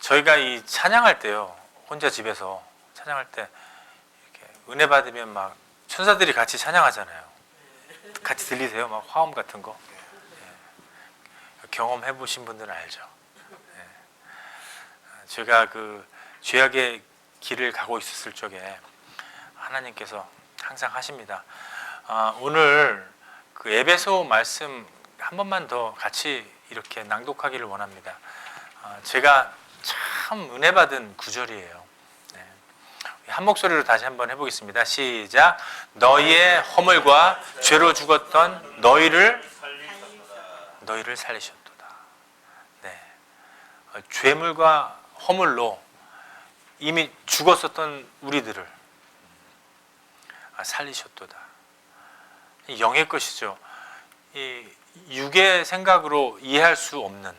저희가 이 찬양할 때요, 혼자 집에서 찬양할 때 이렇게 은혜 받으면 막 천사들이 같이 찬양하잖아요. 같이 들리세요? 막 화음 같은 거. 경험해 보신 분들은 알죠. 제가 그 죄악의 길을 가고 있었을 적에 하나님께서 항상 하십니다. 오늘 그 에베소 말씀 한 번만 더 같이 이렇게 낭독하기를 원합니다. 제가 참 은혜 받은 구절이에요. 한 목소리로 다시 한번 해보겠습니다. 시작. 너희의 허물과 죄로 죽었던 너희를 살리셨도다. 네. 죄물과 허물로 이미 죽었었던 우리들을 살리셨도다. 영의 것이죠. 이 육의 생각으로 이해할 수 없는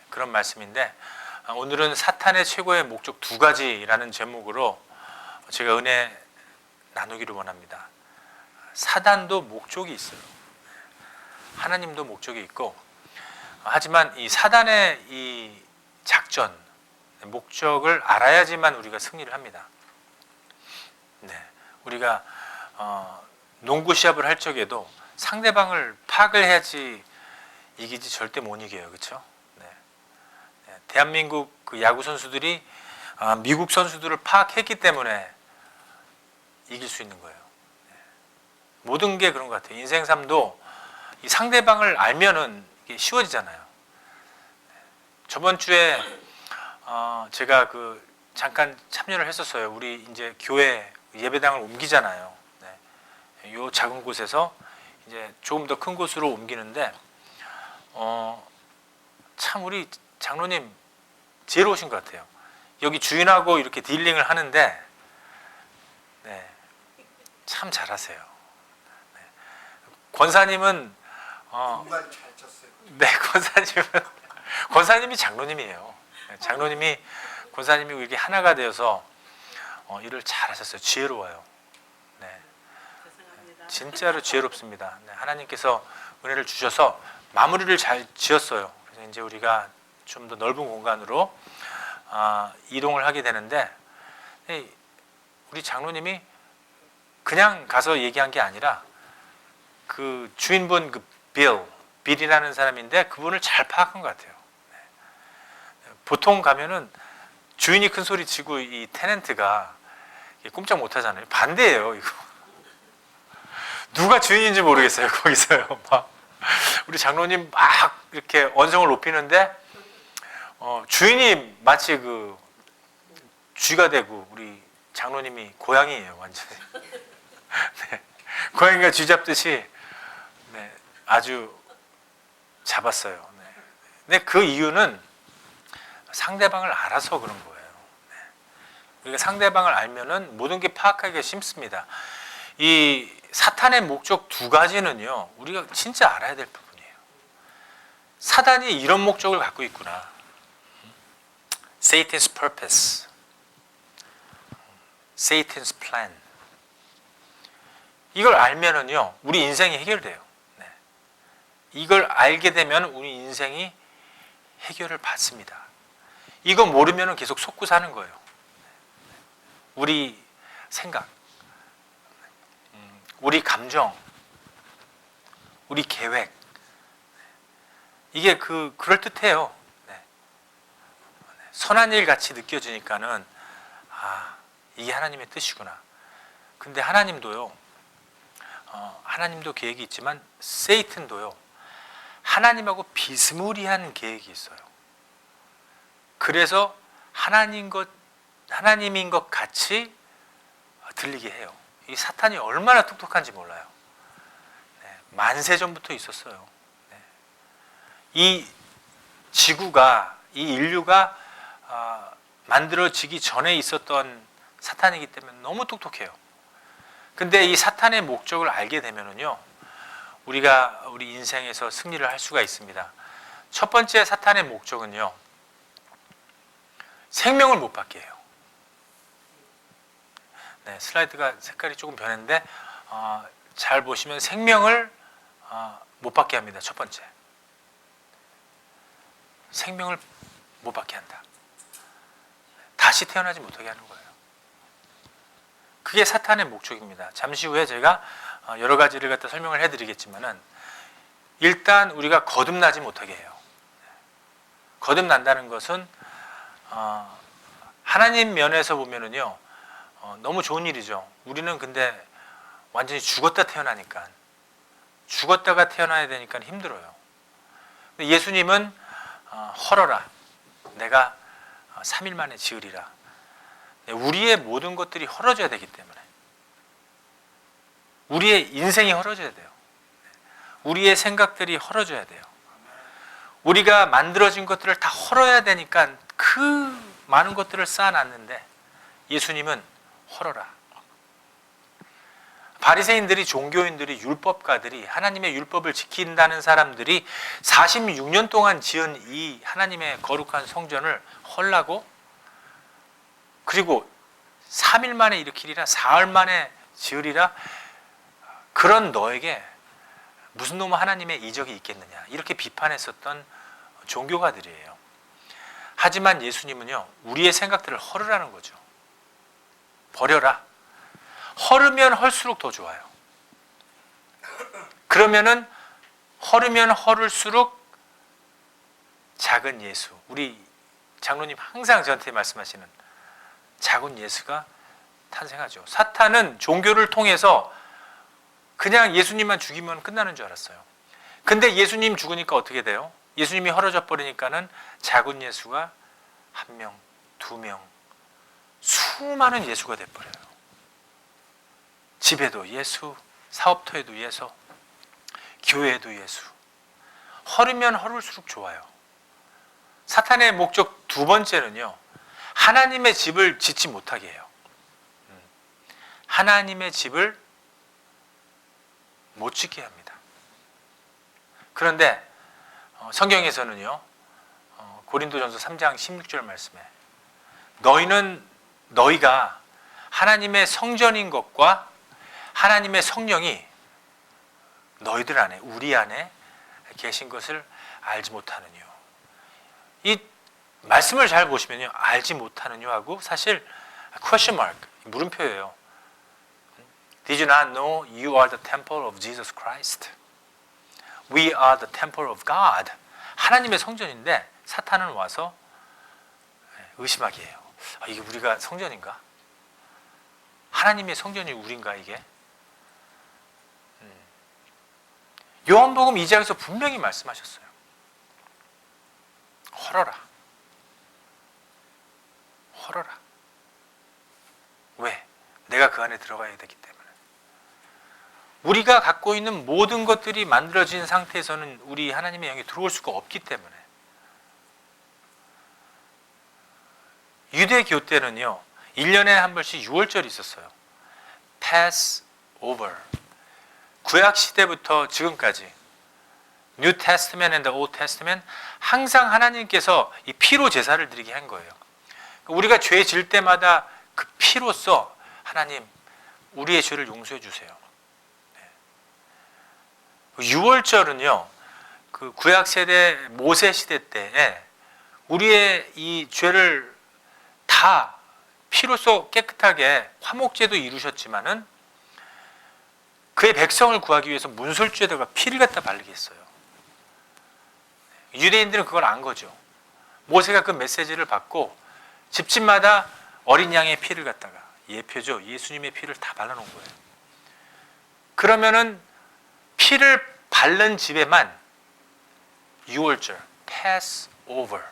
그런 말씀인데, 오늘은 사탄의 최고의 목적 두 가지라는 제목으로 제가 은혜 나누기를 원합니다. 사단도 목적이 있어요. 하나님도 목적이 있고, 하지만 이 사단의 이 작전, 목적을 알아야지만 우리가 승리를 합니다. 네, 우리가 농구 시합을 할 적에도 상대방을 파악을 해야지 이기지 절대 못 이겨요, 그렇죠? 네. 대한민국 그 야구 선수들이 미국 선수들을 파악했기 때문에 이길 수 있는 거예요. 모든 게 그런 것 같아요. 인생 삶도 이 상대방을 알면은 이게 쉬워지잖아요. 저번 주에 제가 그 잠깐 참여를 했었어요. 우리 이제 교회 예배당을 옮기잖아요. 네. 요 작은 곳에서 이제 조금 더 큰 곳으로 옮기는데, 참 우리 장로님 지혜로우신 것 같아요. 여기 주인하고 이렇게 딜링을 하는데, 네, 참 잘하세요. 네. 권사님은 공간 잘 쳤어요. 네, 권사님이 장로님이에요. 네, 권사님이 이렇게 하나가 되어서 일을 잘하셨어요. 지혜로워요. 네, 진짜로 지혜롭습니다. 네, 하나님께서 은혜를 주셔서 마무리를 잘 지었어요. 그래서 이제 우리가 좀 더 넓은 공간으로 이동을 하게 되는데, 우리 장로님이 그냥 가서 얘기한 게 아니라 그 주인분 그 빌이라는 사람인데 그분을 잘 파악한 것 같아요. 보통 가면은 주인이 큰 소리 치고 이 테넌트가 꼼짝 못 하잖아요. 반대예요, 이거. 누가 주인인지 모르겠어요, 거기서요. 막 우리 장로님 막 이렇게 언성을 높이는데, 주인이 마치 그 쥐가 되고 우리 장로님이 고양이에요, 완전히. 네. 고양이가 쥐 잡듯이, 네, 아주 잡았어요. 네. 근데 그 이유는 상대방을 알아서 그런 거예요. 네. 우리가 상대방을 알면은 모든 게 파악하기가 쉽습니다. 이 사탄의 목적 두 가지는요, 우리가 진짜 알아야 될 부분이에요. 사단이 이런 목적을 갖고 있구나. Satan's purpose, Satan's plan. 이걸 알면은요, 우리 인생이 해결돼요. 네. 이걸 알게 되면 우리 인생이 해결을 받습니다. 이거 모르면은 계속 속고 사는 거예요. 우리 생각, 우리 감정, 우리 계획, 이게 그럴듯해요. 네. 선한 일 같이 느껴지니까는 이게 하나님의 뜻이구나. 근데 하나님도요, 하나님도 계획이 있지만 세이튼도요, 하나님하고 비스무리한 계획이 있어요. 그래서 하나님인 것 같이 들리게 해요. 이 사탄이 얼마나 똑똑한지 몰라요. 네, 만세 전부터 있었어요. 네. 이 지구가, 이 인류가 만들어지기 전에 있었던 사탄이기 때문에 너무 똑똑해요. 근데 이 사탄의 목적을 알게 되면은요, 우리가 우리 인생에서 승리를 할 수가 있습니다. 첫 번째 사탄의 목적은요, 생명을 못 받게 해요. 네, 슬라이드가 색깔이 조금 변했는데, 잘 보시면 생명을 못 받게 합니다. 첫 번째, 생명을 못 받게 한다. 다시 태어나지 못하게 하는 거예요. 그게 사탄의 목적입니다. 잠시 후에 제가 여러 가지를 갖다 설명을 해드리겠지만은 일단 우리가 거듭나지 못하게 해요. 거듭난다는 것은 하나님 면에서 보면은요 너무 좋은 일이죠. 우리는 근데 완전히 죽었다 태어나니까 죽었다가 태어나야 되니까 힘들어요. 근데 예수님은 헐어라 내가 3일 만에 지으리라. 우리의 모든 것들이 헐어져야 되기 때문에 우리의 인생이 헐어져야 돼요. 우리의 생각들이 헐어져야 돼요. 우리가 만들어진 것들을 다 헐어야 되니까 그 많은 것들을 쌓아놨는데 예수님은 헐어라. 바리새인들이 종교인들이 율법가들이 하나님의 율법을 지킨다는 사람들이 46년 동안 지은 이 하나님의 거룩한 성전을 헐라고 그리고 3일 만에 일으키리라 4일 만에 지으리라 그런 너에게 무슨 놈의 하나님의 이적이 있겠느냐 이렇게 비판했었던 종교가들이에요. 하지만 예수님은요 우리의 생각들을 헐으라는 거죠. 버려라. 헐으면 헐수록 더 좋아요. 그러면은 헐으면 헐을수록 작은 예수 우리 장로님 항상 저한테 말씀하시는 작은 예수가 탄생하죠. 사탄은 종교를 통해서 그냥 예수님만 죽이면 끝나는 줄 알았어요. 근데 예수님 죽으니까 어떻게 돼요? 예수님이 헐어져 버리니까는 작은 예수가 1명, 2명, 수많은 예수가 돼버려요. 집에도 예수, 사업터에도 예수, 교회에도 예수. 헐으면 헐을수록 좋아요. 사탄의 목적 두 번째는요. 하나님의 집을 짓지 못하게 해요. 하나님의 집을 못 짓게 합니다. 그런데 성경에서는요. 고린도전서 3장 16절 말씀에 너희가 하나님의 성전인 것과 하나님의 성령이 너희들 안에 우리 안에 계신 것을 알지 못하느뇨. 이 말씀을 잘 보시면요. 알지 못하느뇨 하고 사실 question mark 물음표예요. Did you not know you are the temple of Jesus Christ? We are the temple of God. 하나님의 성전인데 사탄은 와서 의심하게 해요. 이게 우리가 성전인가? 하나님의 성전이 우린가 이게? 요한복음 2장에서 분명히 말씀하셨어요. 헐어라. 헐어라. 왜? 내가 그 안에 들어가야 되기 때문에. 우리가 갖고 있는 모든 것들이 만들어진 상태에서는 우리 하나님의 영이 들어올 수가 없기 때문에. 유대교 때는요. 1년에 한 번씩 6월절이 있었어요. Passover. 구약 시대부터 지금까지 New Testament and the Old Testament 항상 하나님께서 이 피로 제사를 드리게 한 거예요. 우리가 죄 질 때마다 그 피로써 하나님 우리의 죄를 용서해 주세요. 6월절은요. 그 구약 세대 모세 시대 때에 우리의 이 죄를 다 피로써 깨끗하게 화목제도 이루셨지만은 그의 백성을 구하기 위해서 문설주에다가 피를 갖다 바르게 했어요. 유대인들은 그걸 안 거죠. 모세가 그 메시지를 받고 집집마다 어린 양의 피를 갖다가 예표죠. 예수님의 피를 다 발라놓은 거예요. 그러면은 피를 바른 집에만 6월절, Passover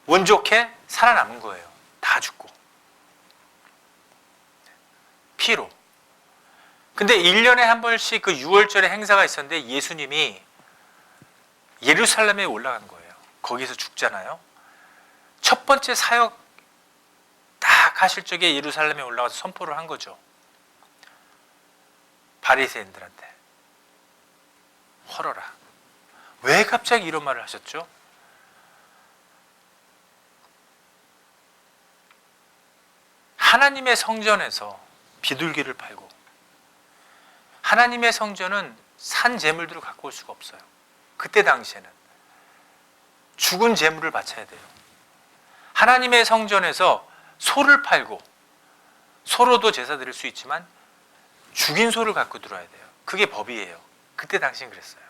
운 좋게 살아남은 거예요. 다 죽고 피로. 근데 1년에 한 번씩 그 6월절의 행사가 있었는데 예수님이 예루살렘에 올라간 거예요. 거기서 죽잖아요. 첫 번째 사역 딱 하실 적에 예루살렘에 올라가서 선포를 한 거죠. 바리새인들한테 헐어라. 왜 갑자기 이런 말을 하셨죠? 하나님의 성전에서 비둘기를 팔고 하나님의 성전은 산 제물들을 갖고 올 수가 없어요. 그때 당시에는 죽은 제물을 바쳐야 돼요. 하나님의 성전에서 소를 팔고, 소로도 제사 드릴 수 있지만 죽인 소를 갖고 들어와야 돼요. 그게 법이에요. 그때 당시엔 그랬어요.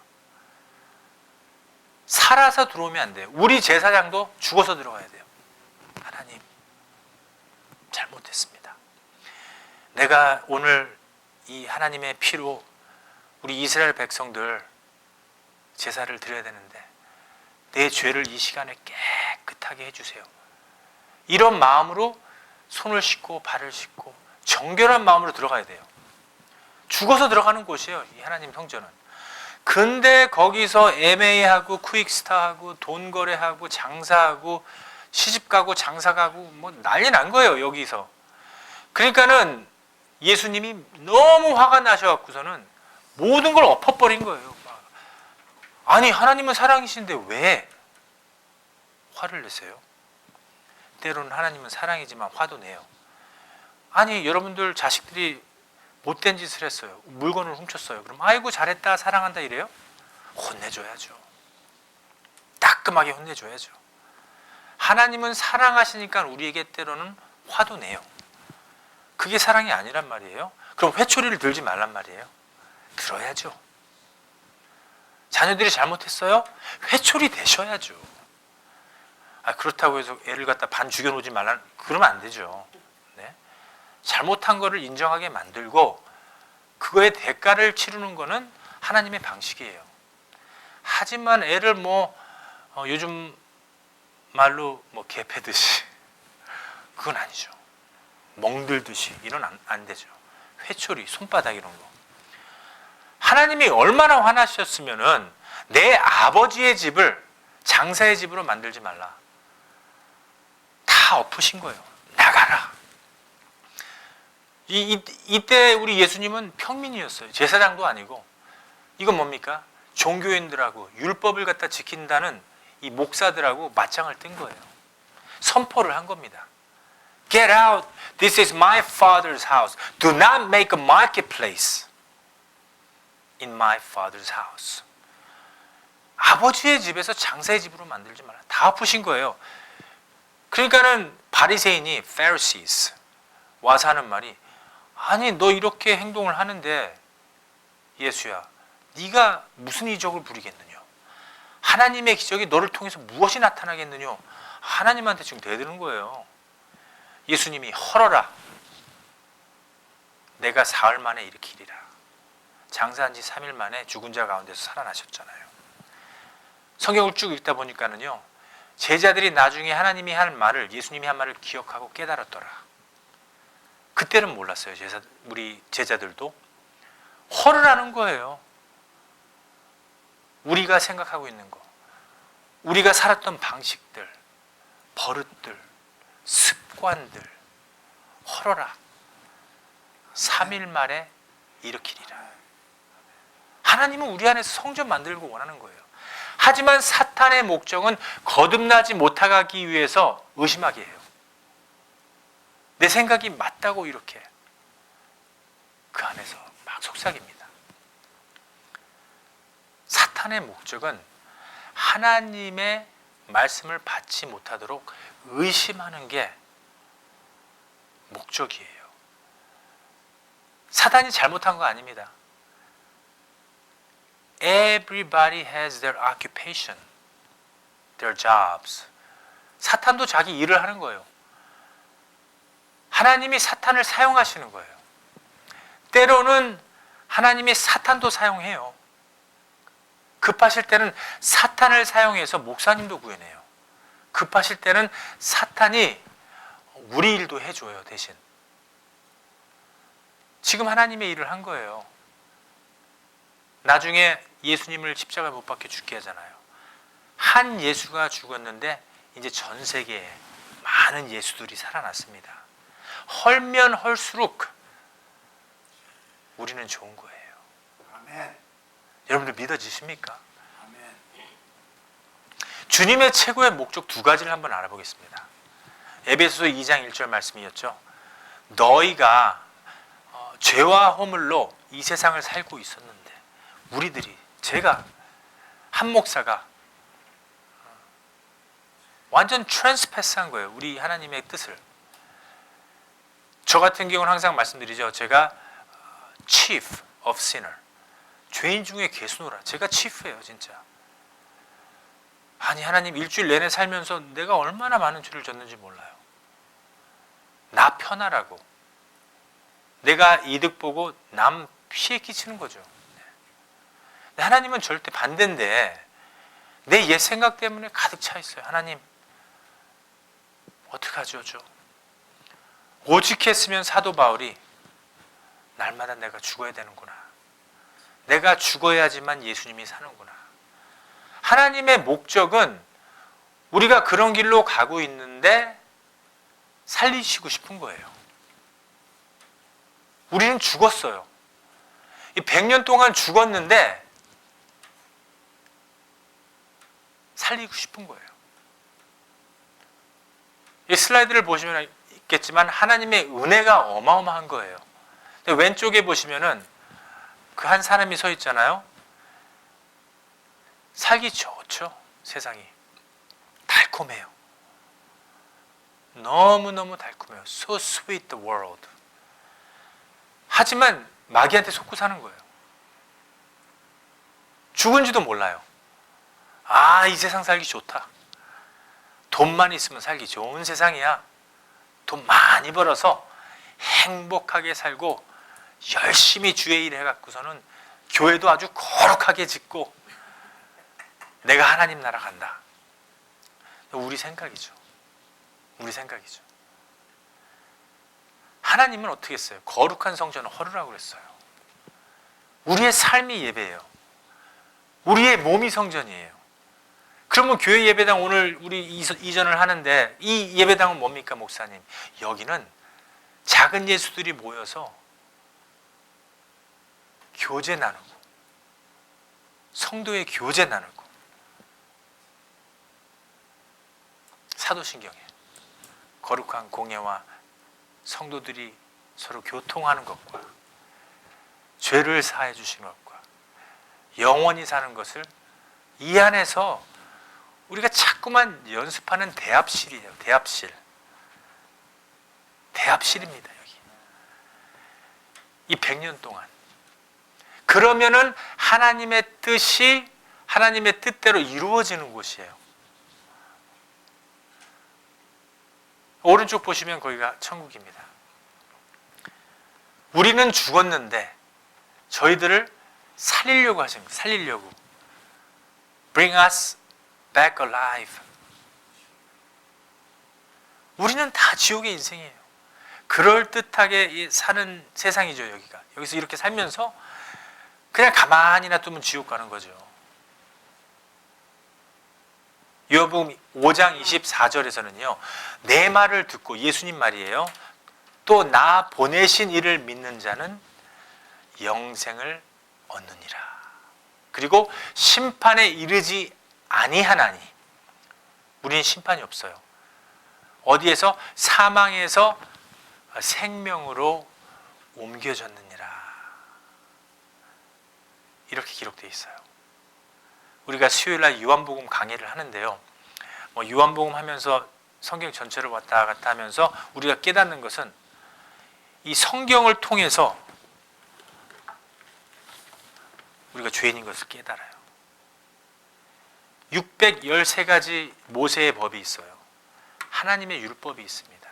살아서 들어오면 안 돼요. 우리 제사장도 죽어서 들어가야 돼요. 하나님, 잘못했습니다. 내가 오늘 이 하나님의 피로 우리 이스라엘 백성들 제사를 드려야 되는데 내 죄를 이 시간에 깨끗하게 해주세요. 이런 마음으로 손을 씻고 발을 씻고 정결한 마음으로 들어가야 돼요. 죽어서 들어가는 곳이에요, 이 하나님 성전은. 근데 거기서 MA하고 퀵스타하고 돈 거래하고 장사하고 시집가고 장사가고 뭐 난리 난 거예요, 여기서. 그러니까는 예수님이 너무 화가 나셔갖고서는 모든 걸 엎어버린 거예요. 아니, 하나님은 사랑이신데 왜 화를 내세요? 때로는 하나님은 사랑이지만 화도 내요. 아니, 여러분들 자식들이 못된 짓을 했어요. 물건을 훔쳤어요. 그럼 아이고 잘했다, 사랑한다 이래요? 혼내줘야죠. 따끔하게 혼내줘야죠. 하나님은 사랑하시니까 우리에게 때로는 화도 내요. 그게 사랑이 아니란 말이에요. 그럼 회초리를 들지 말란 말이에요. 들어야죠. 자녀들이 잘못했어요? 회초리 대셔야죠. 그렇다고 해서 애를 갖다 반 죽여놓지 말라, 그러면 안 되죠. 네? 잘못한 거를 인정하게 만들고 그거의 대가를 치르는 거는 하나님의 방식이에요. 하지만 애를 요즘 말로 개 패듯이, 그건 아니죠. 멍들듯이 이런 안 되죠. 회초리, 손바닥 이런 거. 하나님이 얼마나 화나셨으면은 내 아버지의 집을 장사의 집으로 만들지 말라. 다 엎으신 거예요. 나가라. 이때 우리 예수님은 평민이었어요. 제사장도 아니고. 이건 뭡니까? 종교인들하고 율법을 갖다 지킨다는 이 목사들하고 맞짱을 뜬 거예요. 선포를 한 겁니다. Get out. This is my father's house. Do not make a marketplace in my father's house. 아버지의 집에서 장사의 집으로 만들지 마라. 다 엎으신 거예요. 그러니까는 바리새인이 Pharisees 와서 하는 말이, 아니 너 이렇게 행동을 하는데 예수야, 네가 무슨 이적을 부리겠느냐? 하나님의 기적이 너를 통해서 무엇이 나타나겠느냐? 하나님한테 지금 대드는 거예요. 예수님이 헐어라. 내가 사흘 만에 일으키리라. 장사한 지 3일 만에 죽은 자 가운데서 살아나셨잖아요. 성경을 쭉 읽다 보니까는요, 제자들이 나중에 하나님이 한 말을, 예수님이 한 말을 기억하고 깨달았더라. 그때는 몰랐어요. 우리 제자들도 헐을 하는 거예요. 우리가 생각하고 있는 거, 우리가 살았던 방식들, 버릇들, 습관들 헐어라. 3일 만에 일으키리라. 하나님은 우리 안에서 성전 만들고 원하는 거예요. 하지만 사탄의 목적은 거듭나지 못하기 위해서 의심하게 해요. 내 생각이 맞다고 이렇게 그 안에서 막 속삭입니다. 사탄의 목적은 하나님의 말씀을 받지 못하도록 의심하는 게 목적이에요. 사탄이 잘못한 거 아닙니다. Everybody has their occupation, their jobs. 사탄도 자기 일을 하는 거예요. 하나님이 사탄을 사용하시는 거예요. 때로는 하나님이 사탄도 사용해요. 급하실 때는 사탄을 사용해서 목사님도 구해내요. 급하실 때는 사탄이 우리 일도 해줘요, 대신. 지금 하나님의 일을 한 거예요. 나중에 예수님을 십자가에 못 박혀 죽게 하잖아요. 한 예수가 죽었는데 이제 전 세계에 많은 예수들이 살아났습니다. 헐면 헐수록 우리는 좋은 거예요. 아멘. 여러분들 믿어지십니까? 아멘. 주님의 최고의 목적 두 가지를 한번 알아보겠습니다. 에베소서 2장 1절 말씀이었죠. 너희가 죄와 허물로 이 세상을 살고 있었는데, 우리들이, 제가, 한 목사가 완전 트랜스패스한 거예요. 우리 하나님의 뜻을. 저 같은 경우는 항상 말씀드리죠. 제가 chief of sinner. 죄인 중에 괴수노라. 제가 chief예요, 진짜. 아니, 하나님 일주일 내내 살면서 내가 얼마나 많은 죄를 졌는지 몰라요. 나 편하라고. 내가 이득 보고 남 피해 끼치는 거죠. 하나님은 절대 반대인데 내 옛 생각 때문에 가득 차 있어요. 하나님, 어떡하죠? 오직 했으면 사도 바울이 날마다 내가 죽어야 되는구나. 내가 죽어야지만 예수님이 사는구나. 하나님의 목적은 우리가 그런 길로 가고 있는데 살리시고 싶은 거예요. 우리는 죽었어요. 이 100년 동안 죽었는데 살리고 싶은 거예요. 이 슬라이드를 보시면 있겠지만 하나님의 은혜가 어마어마한 거예요. 왼쪽에 보시면은 그 한 사람이 서 있잖아요. 살기 좋죠. 세상이 달콤해요. 너무너무 달콤해요. So sweet the world. 하지만 마귀한테 속고 사는 거예요. 죽은지도 몰라요. 아, 이 세상 살기 좋다. 돈만 있으면 살기 좋은 세상이야. 돈 많이 벌어서 행복하게 살고 열심히 주의 일 해갖고서는 교회도 아주 거룩하게 짓고 내가 하나님 나라 간다. 우리 생각이죠. 우리 생각이죠. 하나님은 어떻게 했어요? 거룩한 성전을 헐으라고 그랬어요. 우리의 삶이 예배예요. 우리의 몸이 성전이에요. 그러면 교회 예배당 오늘 우리 이전을 하는데 이 예배당은 뭡니까, 목사님? 여기는 작은 예수들이 모여서 교제 나누고 성도의 교제 나누고 사도신경에 거룩한 공예와 성도들이 서로 교통하는 것과 죄를 사해 주시는 것과 영원히 사는 것을 이 안에서 우리가 자꾸만 연습하는 대합실이에요. 대합실. 대합실입니다. 여기. 이 100년 동안. 그러면은 하나님의 뜻이 하나님의 뜻대로 이루어지는 곳이에요. 오른쪽 보시면 거기가 천국입니다. 우리는 죽었는데 저희들을 살리려고 하십니다. 살리려고. Bring us back alive. 우리는 다 지옥의 인생이에요. 그럴듯하게 사는 세상이죠, 여기가. 여기서 이렇게 살면서 그냥 가만히 놔두면 지옥 가는 거죠. 요한복음 5장 24절에서는요. 내 말을 듣고, 예수님 말이에요. 또 나 보내신 이를 믿는 자는 영생을 얻느니라. 그리고 심판에 이르지 아니하나니. 우리는 심판이 없어요. 어디에서? 사망에서 생명으로 옮겨졌느니라. 이렇게 기록되어 있어요. 우리가 수요일날 요한복음 강의를 하는데요. 요한복음 하면서 성경 전체를 왔다 갔다 하면서 우리가 깨닫는 것은 이 성경을 통해서 우리가 죄인인 것을 깨달아요. 613가지 모세의 법이 있어요. 하나님의 율법이 있습니다.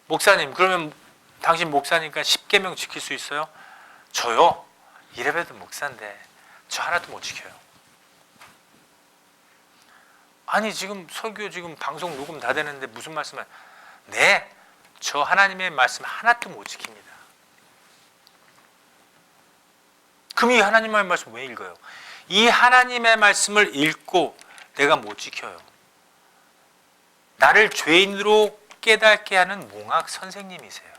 목사님, 그러면 당신 목사니까 10계명 지킬 수 있어요? 저요? 이래봬도 목사인데 저 하나도 못 지켜요. 아니, 지금 설교 지금 방송 녹음 다 되는데 무슨 말씀을? 네, 저 하나님의 말씀 하나도 못 지킵니다. 그럼 이 하나님의 말씀 왜 읽어요? 이 하나님의 말씀을 읽고 내가 못 지켜요. 나를 죄인으로 깨닫게 하는 몽학 선생님이세요.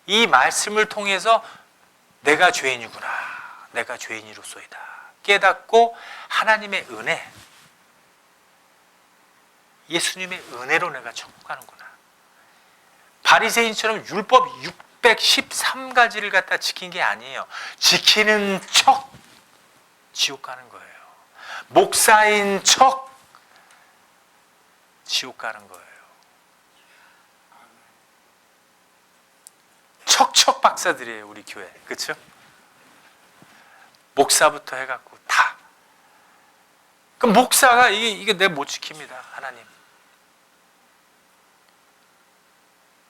이 말씀을 통해서 내가 죄인이구나. 내가 죄인이로소이다. 깨닫고 하나님의 은혜, 예수님의 은혜로 내가 천국 가는구나. 바리새인처럼 율법 613가지를 갖다 지킨 게 아니에요. 지키는 척 지옥 가는 거예요. 목사인 척 지옥 가는 거예요. 척척 박사들이에요, 우리 교회. 그렇죠? 목사부터 해갖고 다. 그럼 목사가 이게 내가 못 지킵니다, 하나님.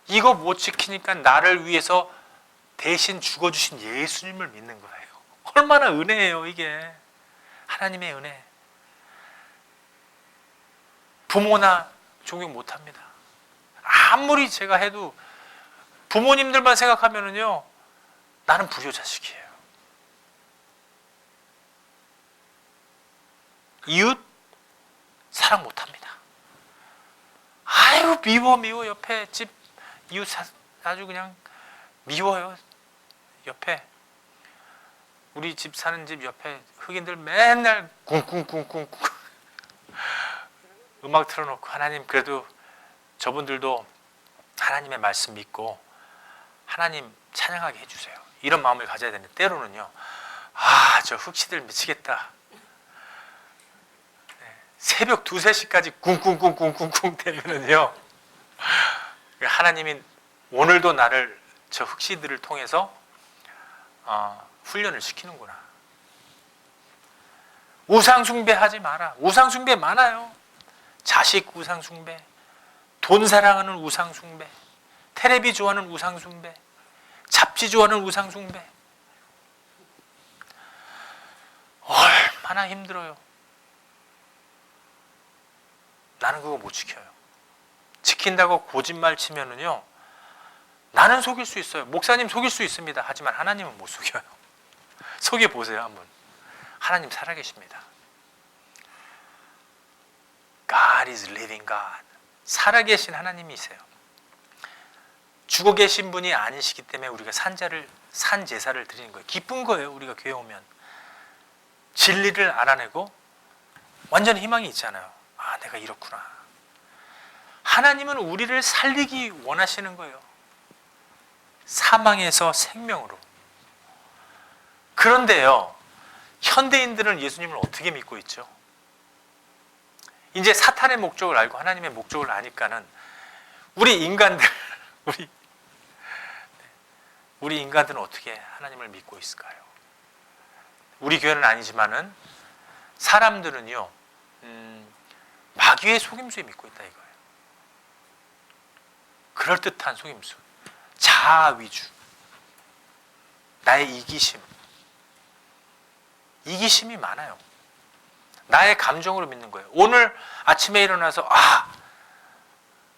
이거 못 지키니까 나를 위해서 대신 죽어주신 예수님을 믿는 거예요. 얼마나 은혜예요, 이게. 하나님의 은혜. 부모나 존경 못합니다. 아무리 제가 해도 부모님들만 생각하면은요, 나는 불효자식이에요. 이웃 사랑 못합니다. 아유, 미워. 옆에 집 이웃 아주 그냥 미워요. 옆에 우리 집 사는 집 옆에 흑인들 맨날 쿵쿵쿵쿵쿵 음악 틀어놓고, 하나님 그래도 저분들도 하나님의 말씀 믿고 하나님 찬양하게 해주세요. 이런 마음을 가져야 되는데, 때로는요, 저 흑시들 미치겠다. 새벽 2, 3시까지 쿵쿵쿵쿵쿵쿵 되면은요, 하나님이 오늘도 나를 저 흑시들을 통해서 훈련을 시키는구나. 우상숭배 하지 마라. 우상숭배 많아요. 자식 우상숭배, 돈 사랑하는 우상숭배, 테레비 좋아하는 우상숭배, 잡지 좋아하는 우상숭배. 얼마나 힘들어요. 나는 그거 못 지켜요. 지킨다고 거짓말 치면은요, 나는 속일 수 있어요. 목사님 속일 수 있습니다. 하지만 하나님은 못 속여요. 속여 보세요, 한번. 하나님 살아계십니다. God is living God. 살아계신 하나님이세요. 죽어 계신 분이 아니시기 때문에 우리가 산 제사를 드리는 거예요. 기쁜 거예요, 우리가 교회 오면. 진리를 알아내고 완전 희망이 있잖아요. 내가 이렇구나. 하나님은 우리를 살리기 원하시는 거예요. 사망에서 생명으로. 그런데요, 현대인들은 예수님을 어떻게 믿고 있죠? 이제 사탄의 목적을 알고 하나님의 목적을 아니까는 우리 인간들은 어떻게 하나님을 믿고 있을까요? 우리 교회는 아니지만은 사람들은요, 마귀의 속임수에 믿고 있다 이거예요. 그럴듯한 속임수, 자아 위주, 나의 이기심이 많아요. 나의 감정으로 믿는 거예요. 오늘 아침에 일어나서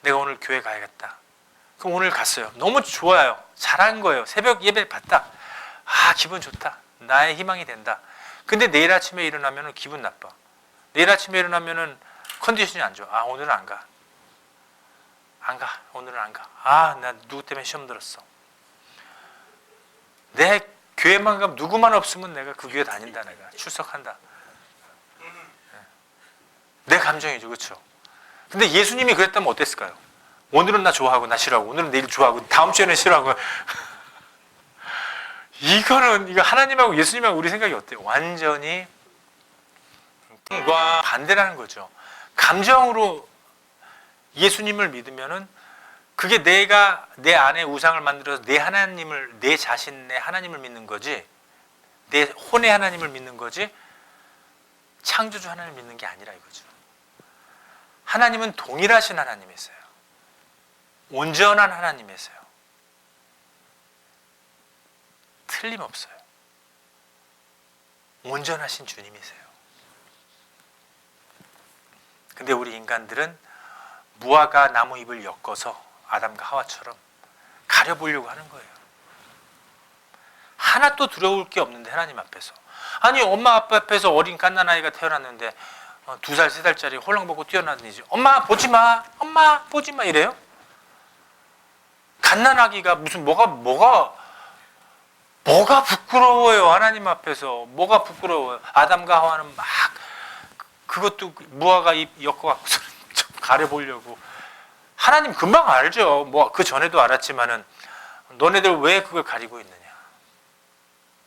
내가 오늘 교회 가야겠다. 그럼 오늘 갔어요. 너무 좋아요. 잘한 거예요. 새벽 예배 봤다. 기분 좋다. 나의 희망이 된다. 근데 내일 아침에 일어나면 기분 나빠. 내일 아침에 일어나면 컨디션이 안 좋아. 오늘은 안 가. 오늘은 안 가. 나 누구 때문에 시험 들었어. 내 교회만 가면 누구만 없으면 내가 그 교회 다닌다. 내가 출석한다. 내 감정이죠. 그렇죠? 근데 예수님이 그랬다면 어땠을까요? 오늘은 나 좋아하고 나 싫어하고, 오늘은 내일 좋아하고 다음 주에는 싫어하고. 이거 하나님하고 예수님하고 우리 생각이 어때요? 완전히 반대라는 거죠. 감정으로 예수님을 믿으면은 그게 내가 내 안에 우상을 만들어서 내 자신의 하나님을 믿는 거지, 내 혼의 하나님을 믿는 거지, 창조주 하나님을 믿는 게 아니라 이거죠. 하나님은 동일하신 하나님이세요. 온전한 하나님이세요. 틀림없어요. 온전하신 주님이세요. 근데 우리 인간들은 무화과 나무 잎을 엮어서 아담과 하와처럼 가려보려고 하는 거예요. 하나도 두려울 게 없는데, 하나님 앞에서. 아니, 엄마 아빠 앞에서 어린 갓난아이가 태어났는데 2살, 3살짜리 홀랑벗고 뛰어나다니지. 엄마 보지 마, 엄마 보지 마 이래요? 갓난아기가 무슨 뭐가 부끄러워요. 하나님 앞에서 뭐가 부끄러워요. 아담과 하와는 막 그것도 무화과 잎 엮어갖고 좀 가려보려고. 하나님 금방 알죠. 그 전에도 알았지만은 너네들 왜 그걸 가리고 있느냐.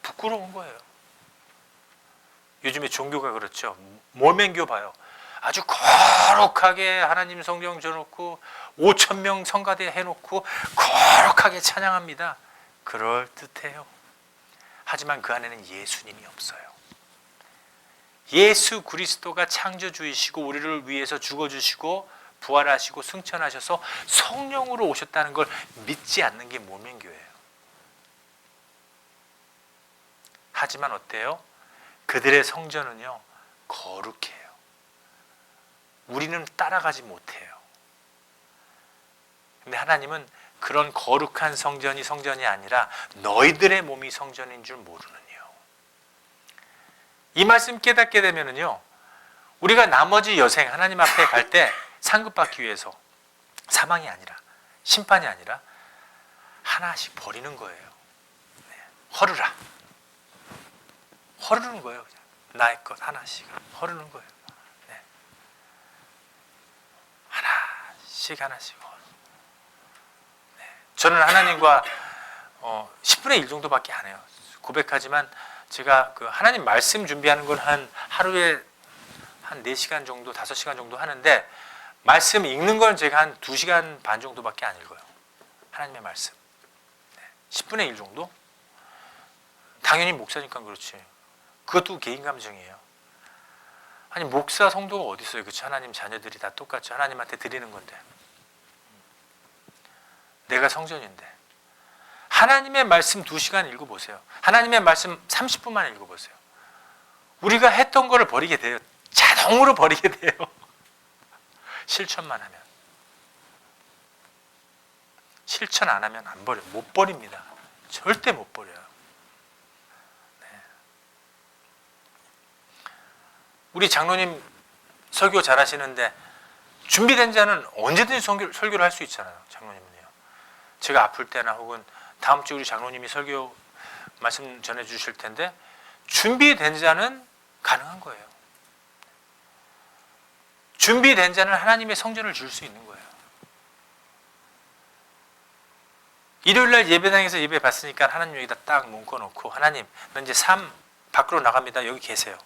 부끄러운 거예요. 요즘에 종교가 그렇죠. 몰맹교 봐요. 아주 거룩하게 하나님 성경 줘놓고 5,000명 성가대 해놓고 거룩하게 찬양합니다. 그럴듯해요. 하지만 그 안에는 예수님이 없어요. 예수 그리스도가 창조주이시고 우리를 위해서 죽어주시고 부활하시고 승천하셔서 성령으로 오셨다는 걸 믿지 않는 게 모면교회예요. 하지만 어때요? 그들의 성전은요 거룩해요. 우리는 따라가지 못해요. 근데 하나님은 그런 거룩한 성전이 성전이 아니라 너희들의 몸이 성전인 줄 모르느니요. 이 말씀 깨닫게 되면은요, 우리가 나머지 여생 하나님 앞에 갈 때 상급받기 위해서 사망이 아니라 심판이 아니라 하나씩 버리는 거예요. 헐으라. 헐르는 거예요. 그냥. 나의 것 하나씩 헐르는 거예요. 네. 하나씩 헐. 네. 저는 하나님과 10분의 1 정도밖에 안 해요. 고백하지만 제가 그 하나님 말씀 준비하는 걸 한 하루에 한 4시간 정도, 5시간 정도 하는데 말씀 읽는 건 제가 한 2시간 반 정도밖에 안 읽어요. 하나님의 말씀. 네. 10분의 1 정도? 당연히 목사니까 그렇지. 그것도 개인 감정이에요. 아니 목사 성도가 어디 있어요? 그렇죠? 하나님 자녀들이 다 똑같죠. 하나님한테 드리는 건데. 내가 성전인데. 하나님의 말씀 2시간 읽어보세요. 하나님의 말씀 30분만 읽어보세요. 우리가 했던 거를 버리게 돼요. 자동으로 버리게 돼요. 실천만 하면. 실천 안 하면 안 버려요. 못 버립니다. 절대 못 버려요. 우리 장로님 설교 잘하시는데 준비된 자는 언제든지 설교를 할 수 있잖아요. 장로님은요. 제가 아플 때나 혹은 다음 주에 우리 장로님이 설교 말씀 전해 주실 텐데 준비된 자는 가능한 거예요. 준비된 자는 하나님의 성전을 줄 수 있는 거예요. 일요일날 예배당에서 예배 봤으니까 하나님 여기다 딱 묶어놓고 하나님 나 이제 삶 밖으로 나갑니다. 여기 계세요.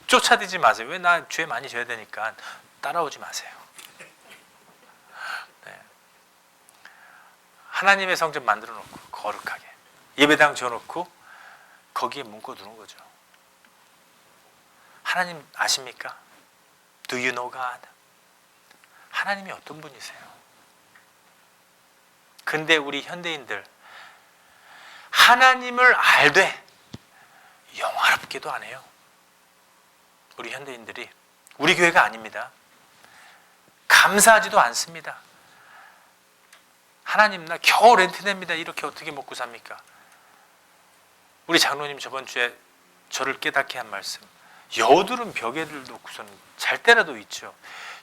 쫓아들지 마세요. 왜 나 죄 많이 져야 되니까 따라오지 마세요. 네. 하나님의 성전 만들어 놓고 거룩하게 예배당 줘놓고 거기에 묶어두는 거죠. 하나님 아십니까? Do you know God? 하나님이 어떤 분이세요? 근데 우리 현대인들 하나님을 알되 영화롭게도 안 해요. 우리 현대인들이 우리 교회가 아닙니다. 감사하지도 않습니다. 하나님 나 겨우 렌트 냅니다. 이렇게 어떻게 먹고 삽니까? 우리 장로님 저번 주에 저를 깨닫게 한 말씀. 여우들은 벽에를 놓고선 잘 때라도 있죠.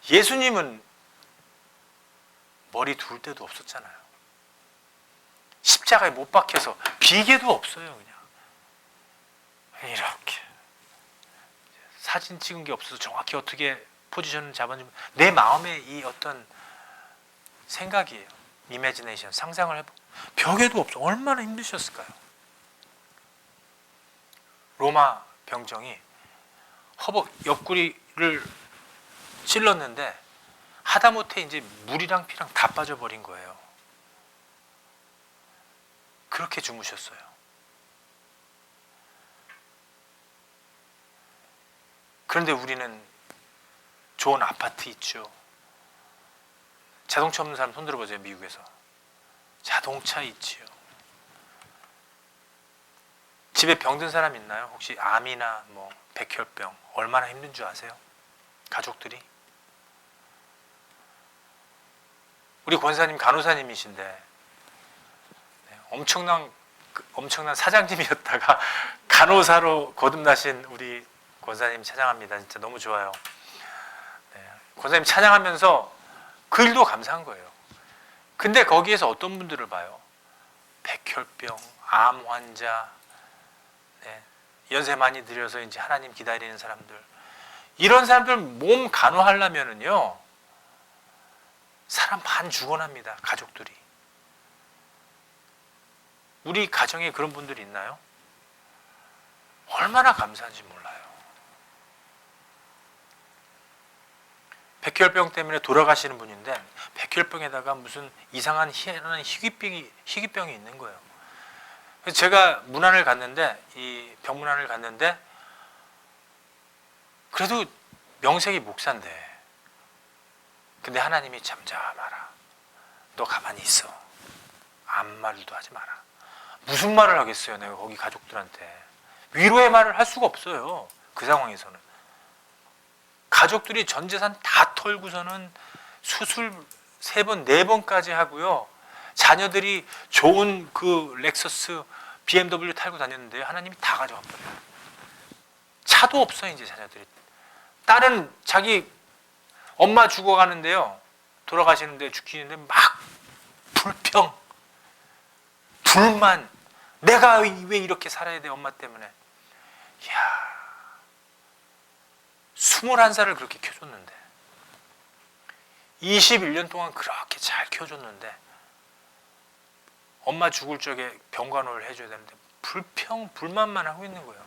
예수님은 머리 둘 데도 없었잖아요. 십자가에 못 박혀서 비계도 없어요. 그냥 이렇게 사진 찍은 게 없어서 정확히 어떻게 포지션을 잡았는지 내 마음의 이 어떤 생각이에요. 이미지네이션 상상을 해보. 벽에도 없어. 얼마나 힘드셨을까요? 로마 병정이 허벅 옆구리를 찔렀는데 하다못해 이제 물이랑 피랑 다 빠져버린 거예요. 그렇게 주무셨어요. 그런데 우리는 좋은 아파트 있죠. 자동차 없는 사람 손 들어보세요. 미국에서. 자동차 있지요. 집에 병든 사람 있나요? 혹시 암이나 뭐 백혈병 얼마나 힘든 줄 아세요? 가족들이. 우리 권사님 간호사님이신데 엄청난 사장님이었다가 간호사로 거듭나신 우리 권사님 찬양합니다. 진짜 너무 좋아요. 네. 권사님 찬양하면서 그 일도 감사한 거예요. 근데 거기에서 어떤 분들을 봐요? 백혈병, 암 환자, 네. 연세 많이 들여서 이제 하나님 기다리는 사람들. 이런 사람들 몸 간호하려면은요, 사람 반 죽어납니다. 가족들이. 우리 가정에 그런 분들이 있나요? 얼마나 감사한지 몰라요. 백혈병 때문에 돌아가시는 분인데 백혈병에다가 무슨 이상한 희한한 희귀병이 있는 거예요. 그래서 제가 문안을 갔는데 이 병문안을 갔는데 그래도 명색이 목사인데 근데 하나님이 잠잠하라. 너 가만히 있어. 아무 말도 하지 마라. 무슨 말을 하겠어요, 내가 거기 가족들한테. 위로의 말을 할 수가 없어요. 그 상황에서는. 가족들이 전 재산 다 털고서는 수술 3번, 4번까지 하고요. 자녀들이 좋은 그 렉서스, BMW 타고 다녔는데 하나님이 다 가져가 버려요. 차도 없어 이제 자녀들이. 딸은 자기 엄마 죽어가는데요. 돌아가시는데 죽기는데 막 불평, 불만. 내가 왜 이렇게 살아야 돼 엄마 때문에. 이야, 21살을 그렇게 키워줬는데 21년 동안 그렇게 잘 키워줬는데 엄마 죽을 적에 병간호를 해줘야 되는데 불평, 불만만 하고 있는 거예요.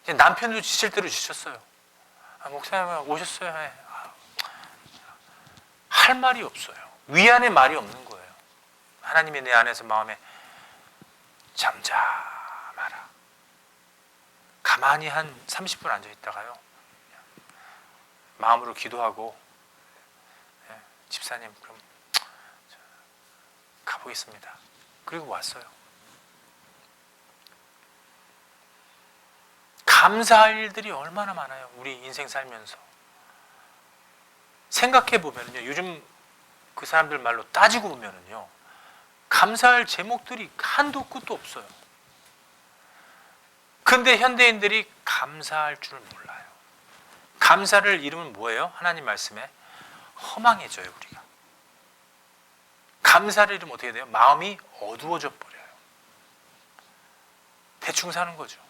남편도 지칠 대로 지쳤어요. 목사님 오셨어요? 할 말이 없어요. 위안의 말이 없는 거예요. 하나님이 내 안에서 마음에 잠잠하라. 가만히 한 30분 앉아 있다가요. 마음으로 기도하고 집사님 그럼 가보겠습니다. 그리고 왔어요. 감사할 일들이 얼마나 많아요. 우리 인생 살면서. 생각해 보면요. 요즘 그 사람들 말로 따지고 보면요. 감사할 제목들이 한도 끝도 없어요. 근데 현대인들이 감사할 줄 몰라요. 감사를 이름은 뭐예요? 하나님 말씀에 허망해져요, 우리가. 감사를 이름은 어떻게 돼요? 마음이 어두워져 버려요. 대충 사는 거죠.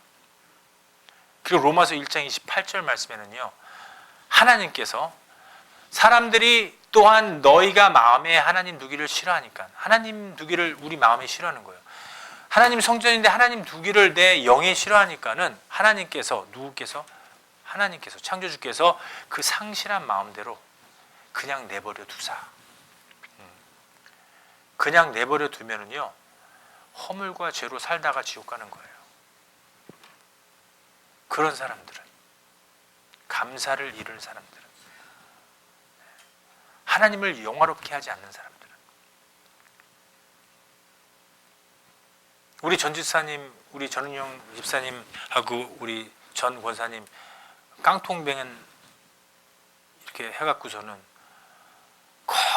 그리고 로마서 1장 28절 말씀에는요. 하나님께서 사람들이 또한 너희가 마음에 하나님 두기를 싫어하니까 하나님 두기를 우리 마음에 싫어하는 거예요. 하나님 성전인데 하나님 두기를 내 영에 싫어하니까는 하나님께서 하나님께서 창조주께서 그 상실한 마음대로 그냥 내버려 두사. 그냥 내버려 두면은요. 허물과 죄로 살다가 지옥 가는 거예요. 그런 사람들은 감사를 잃은 사람들은 하나님을 영화롭게 하지 않는 사람들은 우리 전 집사님, 우리 전은영 집사님하고 우리 전 권사님 깡통뱅은 이렇게 해갖고서는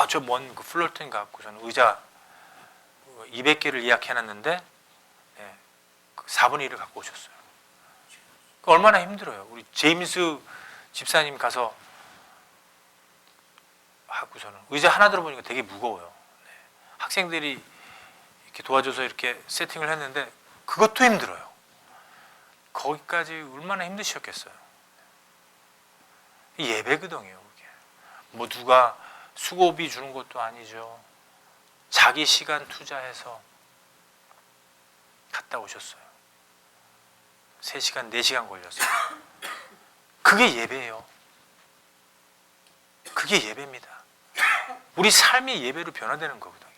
저 먼 그 플로튼 갖고서는 의자 200개를 예약해놨는데 4분의 1을 갖고 오셨어요. 얼마나 힘들어요. 우리 제임스 집사님 가서 하고서는 의자 하나 들어보니까 되게 무거워요. 학생들이 이렇게 도와줘서 이렇게 세팅을 했는데 그것도 힘들어요. 거기까지 얼마나 힘드셨겠어요. 예배거든요. 그게. 뭐 누가 수고비 주는 것도 아니죠. 자기 시간 투자해서 갔다 오셨어요. 3시간, 4시간 걸렸어요. 그게 예배예요. 그게 예배입니다. 우리 삶이 예배로 변화되는 거거든요.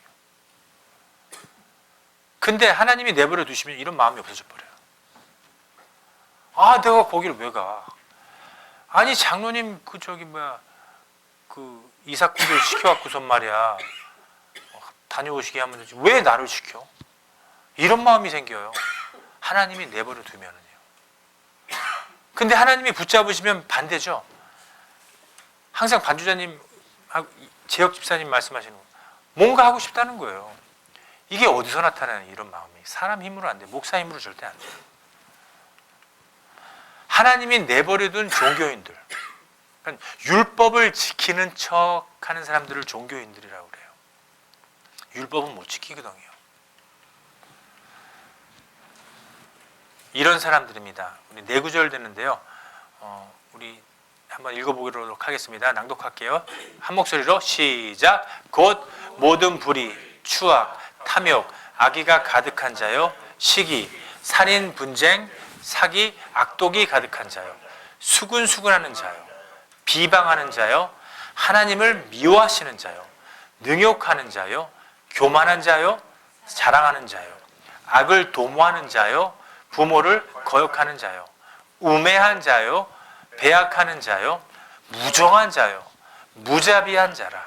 근데 하나님이 내버려 두시면 이런 마음이 없어져 버려요. 아, 내가 거기를 왜 가? 아니, 장로님 그 이사꾼들 시켜갖고선 말이야. 다녀오시게 하면 되지. 왜 나를 시켜? 이런 마음이 생겨요. 하나님이 내버려 두면은요. 근데 하나님이 붙잡으시면 반대죠. 항상 반주자님, 재혁 집사님 말씀하시는 거. 뭔가 하고 싶다는 거예요. 이게 어디서 나타나는 이런 마음이. 사람 힘으로 안 돼. 목사 힘으로 절대 안 돼. 하나님이 내버려둔 종교인들. 그러니까 율법을 지키는 척 하는 사람들을 종교인들이라고 그래요. 율법은 못 지키거든요. 이런 사람들입니다. 우리 4구절 되는데요. 우리 한번 읽어보도록 하겠습니다. 낭독할게요. 한 목소리로 시작. 곧 모든 불의, 추악, 탐욕, 악의가 가득한 자요, 시기, 살인, 분쟁, 사기, 악독이 가득한 자요, 수군수군하는 자요, 비방하는 자요, 하나님을 미워하시는 자요, 능욕하는 자요, 교만한 자요, 자랑하는 자요, 악을 도모하는 자요, 부모를 거역하는 자요, 우매한 자요, 배약하는 자요, 무정한 자요, 무자비한 자라.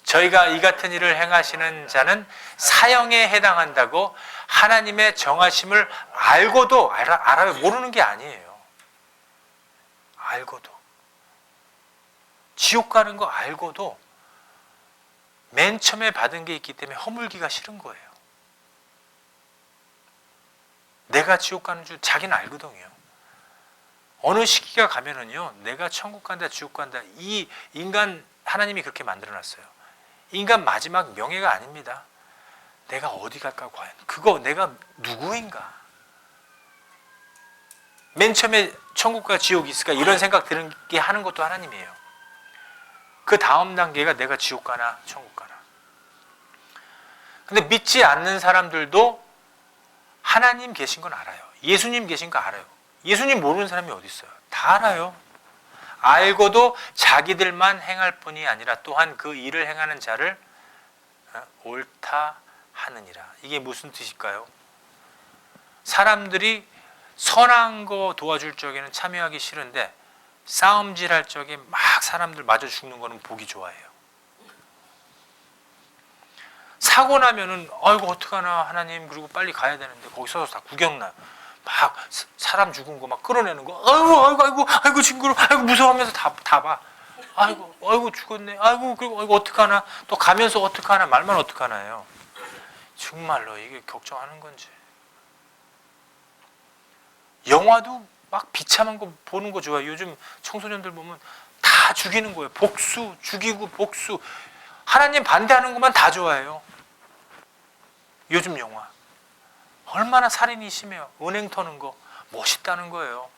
저희가 이 같은 일을 행하시는 자는 사형에 해당한다고 하나님의 정하심을 알고도 알아요. 모르는 게 아니에요. 알고도. 지옥 가는 거 알고도 맨 처음에 받은 게 있기 때문에 허물기가 싫은 거예요. 내가 지옥 가는 줄 자기는 알거든요. 어느 시기가 가면은요, 내가 천국 간다, 지옥 간다. 이 인간 하나님이 그렇게 만들어놨어요. 인간 마지막 명예가 아닙니다. 내가 어디 갈까 과연? 그거 내가 누구인가? 맨 처음에 천국과 지옥이 있을까? 이런 생각 들게 하는 것도 하나님이에요. 그 다음 단계가 내가 지옥 가나 천국 가나. 근데 믿지 않는 사람들도 하나님 계신 건 알아요. 예수님 계신 거 알아요. 예수님 모르는 사람이 어디 있어요? 다 알아요. 알고도 자기들만 행할 뿐이 아니라 또한 그 일을 행하는 자를 옳다 하느니라. 이게 무슨 뜻일까요? 사람들이 선한 거 도와줄 적에는 참여하기 싫은데 싸움질할 적에 막 사람들 맞아 죽는 거는 보기 좋아해요. 사고 나면은 아이고 어떡하나 하나님, 그리고 빨리 가야 되는데 거기 서서 다 구경나요. 막 사람 죽은 거 막 끌어내는 거, 아이고 징그러, 아이고 무서워하면서 다 봐. 아이고 죽었네. 그리고 어떡하나, 또 가면서 어떡하나, 말만 어떡하나요. 정말로 이게 걱정하는 건지. 영화도 막 비참한 거 보는 거 좋아요. 요즘 청소년들 보면 다 죽이는 거예요. 복수, 죽이고 복수. 하나님 반대하는 것만 다 좋아해요. 요즘 영화. 얼마나 살인이 심해요. 은행 터는 거 멋있다는 거예요.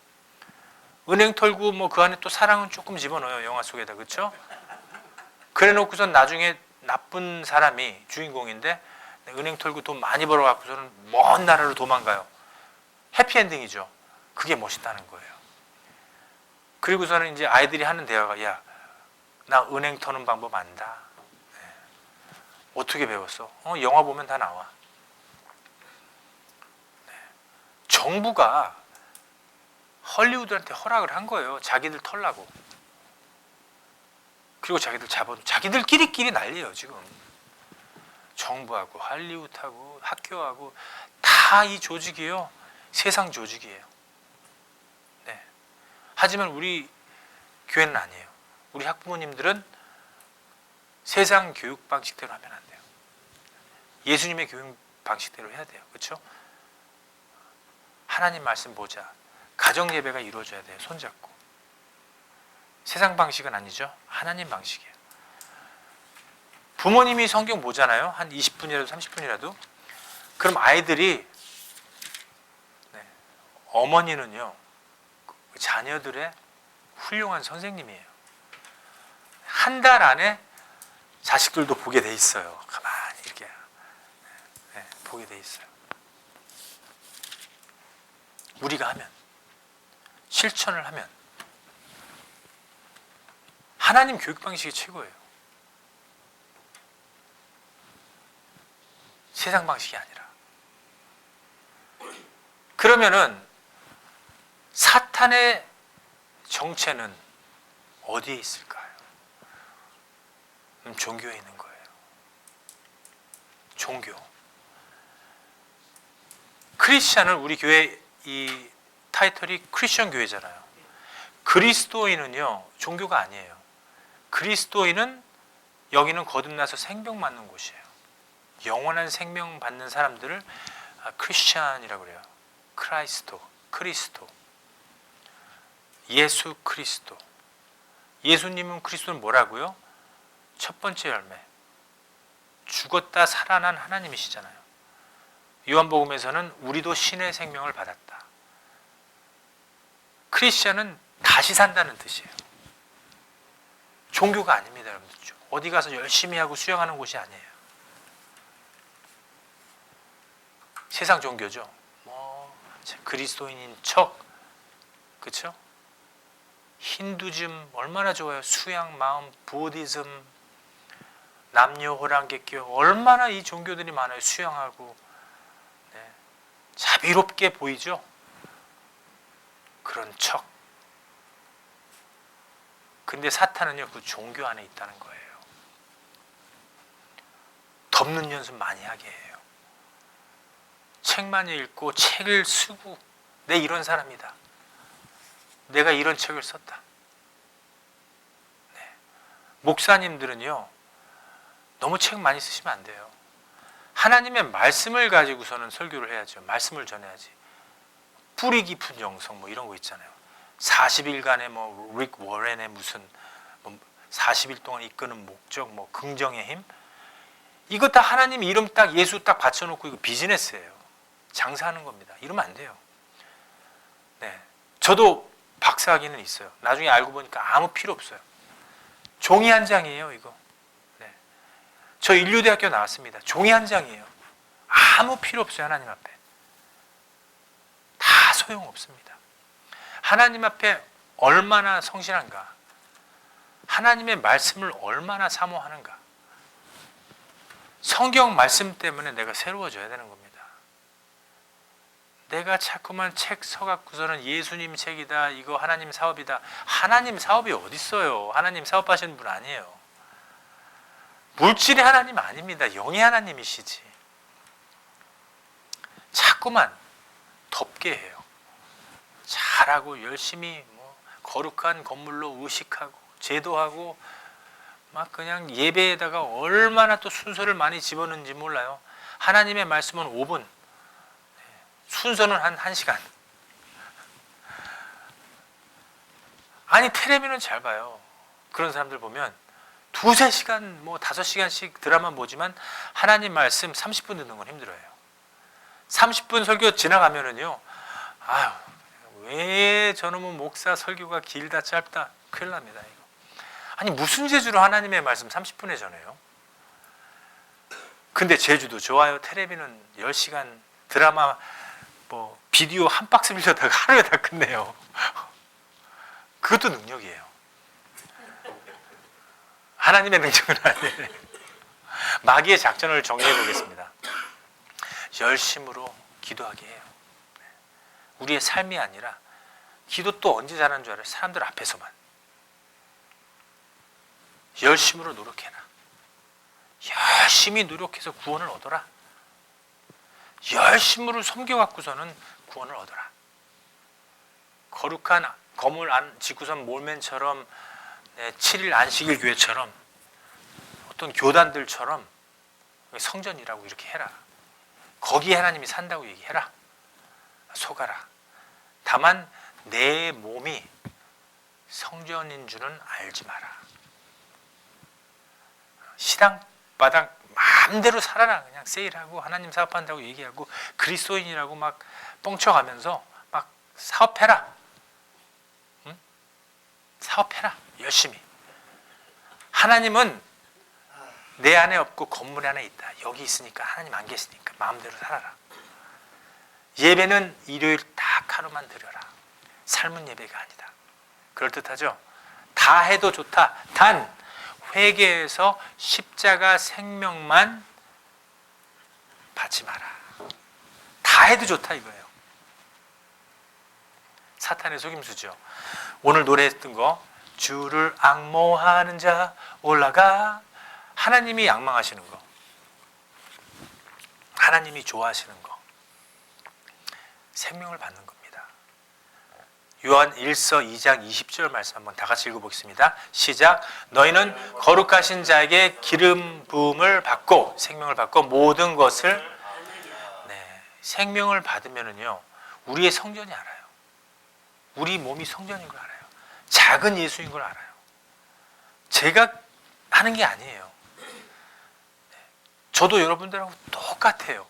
은행 털고 뭐 그 안에 또 사랑은 조금 집어넣어요. 영화 속에다. 그렇죠? 그래 놓고선 나중에 나쁜 사람이 주인공인데 은행 털고 돈 많이 벌어 갖고서는 먼 나라로 도망가요. 해피엔딩이죠. 그게 멋있다는 거예요. 그리고서는 이제 아이들이 하는 대화가, 야, 나 은행 터는 방법 안다. 네. 어떻게 배웠어? 영화 보면 다 나와. 네. 정부가 헐리우드한테 허락을 한 거예요. 자기들 털라고. 그리고 자기들 자기들끼리 난리예요 지금. 정부하고 할리우드하고 학교하고 다 이 조직이에요. 세상 조직이에요. 네. 하지만 우리 교회는 아니에요. 우리 학부모님들은 세상 교육 방식대로 하면 안 돼요. 예수님의 교육 방식대로 해야 돼요. 그렇죠? 하나님 말씀 보자. 가정 예배가 이루어져야 돼요. 손잡고. 세상 방식은 아니죠. 하나님 방식이에요. 부모님이 성경 보잖아요. 한 20분이라도 30분이라도. 그럼 아이들이, 네, 어머니는요, 자녀들의 훌륭한 선생님이에요. 한 달 안에 자식들도 보게 돼 있어요. 가만히 이렇게. 네, 보게 돼 있어요. 우리가 하면, 실천을 하면 하나님 교육 방식이 최고예요. 세상 방식이 아니라. 그러면은 사탄의 정체는 어디에 있을까요? 종교에 있는 거예요. 종교. 크리스찬은, 우리 교회 이 타이틀이 크리스천 교회잖아요. 그리스도인은요, 종교가 아니에요. 그리스도인은 여기는 거듭나서 생명 받는 곳이에요. 영원한 생명 받는 사람들을 크리스찬이라고 그래요. 크리스토. 예수 그리스도. 예수님은, 그리스도는 뭐라고요? 첫 번째 열매. 죽었다 살아난 하나님이시잖아요. 요한복음에서는 우리도 신의 생명을 받았다. 크리스찬은 다시 산다는 뜻이에요. 종교가 아닙니다, 여러분들. 어디 가서 열심히 하고 수영하는 곳이 아니에요. 세상 종교죠. 그리스도인인 척, 그렇죠? 힌두즘 얼마나 좋아요. 수양, 마음, 부디즘, 남녀 호랑객교 얼마나 이 종교들이 많아요. 수양하고 네. 자비롭게 보이죠. 그런 척. 근데 사탄은요 그 종교 안에 있다는 거예요. 덮는 연습 많이 하게 해요. 책 많이 읽고 책을 쓰고 내 이런 사람이다. 내가 이런 책을 썼다. 네. 목사님들은요 너무 책 많이 쓰시면 안 돼요. 하나님의 말씀을 가지고서는 설교를 해야죠. 말씀을 전해야지. 뿌리 깊은 영성 뭐 이런 거 있잖아요. 40일간의 뭐 릭 워렌의 무슨 뭐 40일 동안 이끄는 목적 뭐 긍정의 힘 이거 다 하나님 이름 딱 예수 딱 받쳐놓고 이거 비즈니스예요. 장사하는 겁니다. 이러면 안 돼요. 네, 저도 박사학위는 있어요. 나중에 알고 보니까 아무 필요 없어요. 종이 한 장이에요 이거. 네. 저 인류대학교 나왔습니다. 종이 한 장이에요. 아무 필요 없어요. 하나님 앞에. 다 소용없습니다. 하나님 앞에 얼마나 성실한가. 하나님의 말씀을 얼마나 사모하는가. 성경 말씀 때문에 내가 새로워져야 되는 겁니다. 내가 자꾸만 책 서갖고서는 예수님 책이다. 이거 하나님 사업이다. 하나님 사업이 어디 있어요. 하나님 사업하시는 분 아니에요. 물질의 하나님 아닙니다. 영의 하나님이시지. 자꾸만 덮게 해요. 잘하고 열심히 뭐 거룩한 건물로 의식하고 제도하고 막 그냥 예배에다가 얼마나 또 순서를 많이 집어넣는지 몰라요. 하나님의 말씀은 5분, 순서는 한 1시간. 아니 텔레비는 잘 봐요. 그런 사람들 보면 2-3시간 뭐 5시간씩 드라마 보지만 하나님 말씀 30분 듣는 건 힘들어요. 30분 설교 지나가면은요. 아유 왜 저놈은 목사 설교가 길다 짧다 큰일 납니다. 이거. 아니 무슨 재주로 하나님의 말씀 30분에 전해요? 근데 재주도 좋아요. 텔레비는 10시간 드라마 뭐 비디오 한 박스 빌려다가 하루에 다 끝내요. 그것도 능력이에요. 하나님의 능력은 아니에요. 마귀의 작전을 정리해 보겠습니다. 열심으로 기도하게 해요. 우리의 삶이 아니라 기도 또 언제 잘하는 줄 알아요? 사람들 앞에서만. 열심으로 노력해라. 열심히 노력해서 구원을 얻어라. 열심으로 섬겨갖고서는 구원을 얻어라. 거룩한 건물 안 짓고선 몰맨처럼 7일 안식일 교회처럼 어떤 교단들처럼 성전이라고 이렇게 해라. 거기에 하나님이 산다고 얘기해라. 속아라. 다만 내 몸이 성전인 줄은 알지 마라. 시당바당 마음대로 살아라. 그냥 세일하고 하나님 사업한다고 얘기하고 그리스도인이라고 막 뻥쳐가면서 막 사업해라. 응? 사업해라. 열심히. 하나님은 내 안에 없고 건물 안에 있다. 여기 있으니까 하나님 안 계시니까 마음대로 살아라. 예배는 일요일 딱 하루만 드려라. 삶은 예배가 아니다. 그럴듯하죠? 다 해도 좋다. 단 회개에서 십자가 생명만 받지 마라. 다 해도 좋다 이거예요. 사탄의 속임수죠. 오늘 노래했던 거 주를 앙모하는 자 올라가. 하나님이 앙망하시는 거, 하나님이 좋아하시는 거, 생명을 받는 겁니다. 요한 1서 2장 20절 말씀 한번 다 같이 읽어보겠습니다. 시작. 너희는 거룩하신 자에게 기름 부음을 받고 생명을 받고 모든 것을 생명을 받으면은요 우리의 성전이 알아요. 우리 몸이 성전인 걸 알아요. 작은 예수인 걸 알아요. 제가 하는 게 아니에요. 저도 여러분들하고 똑같아요.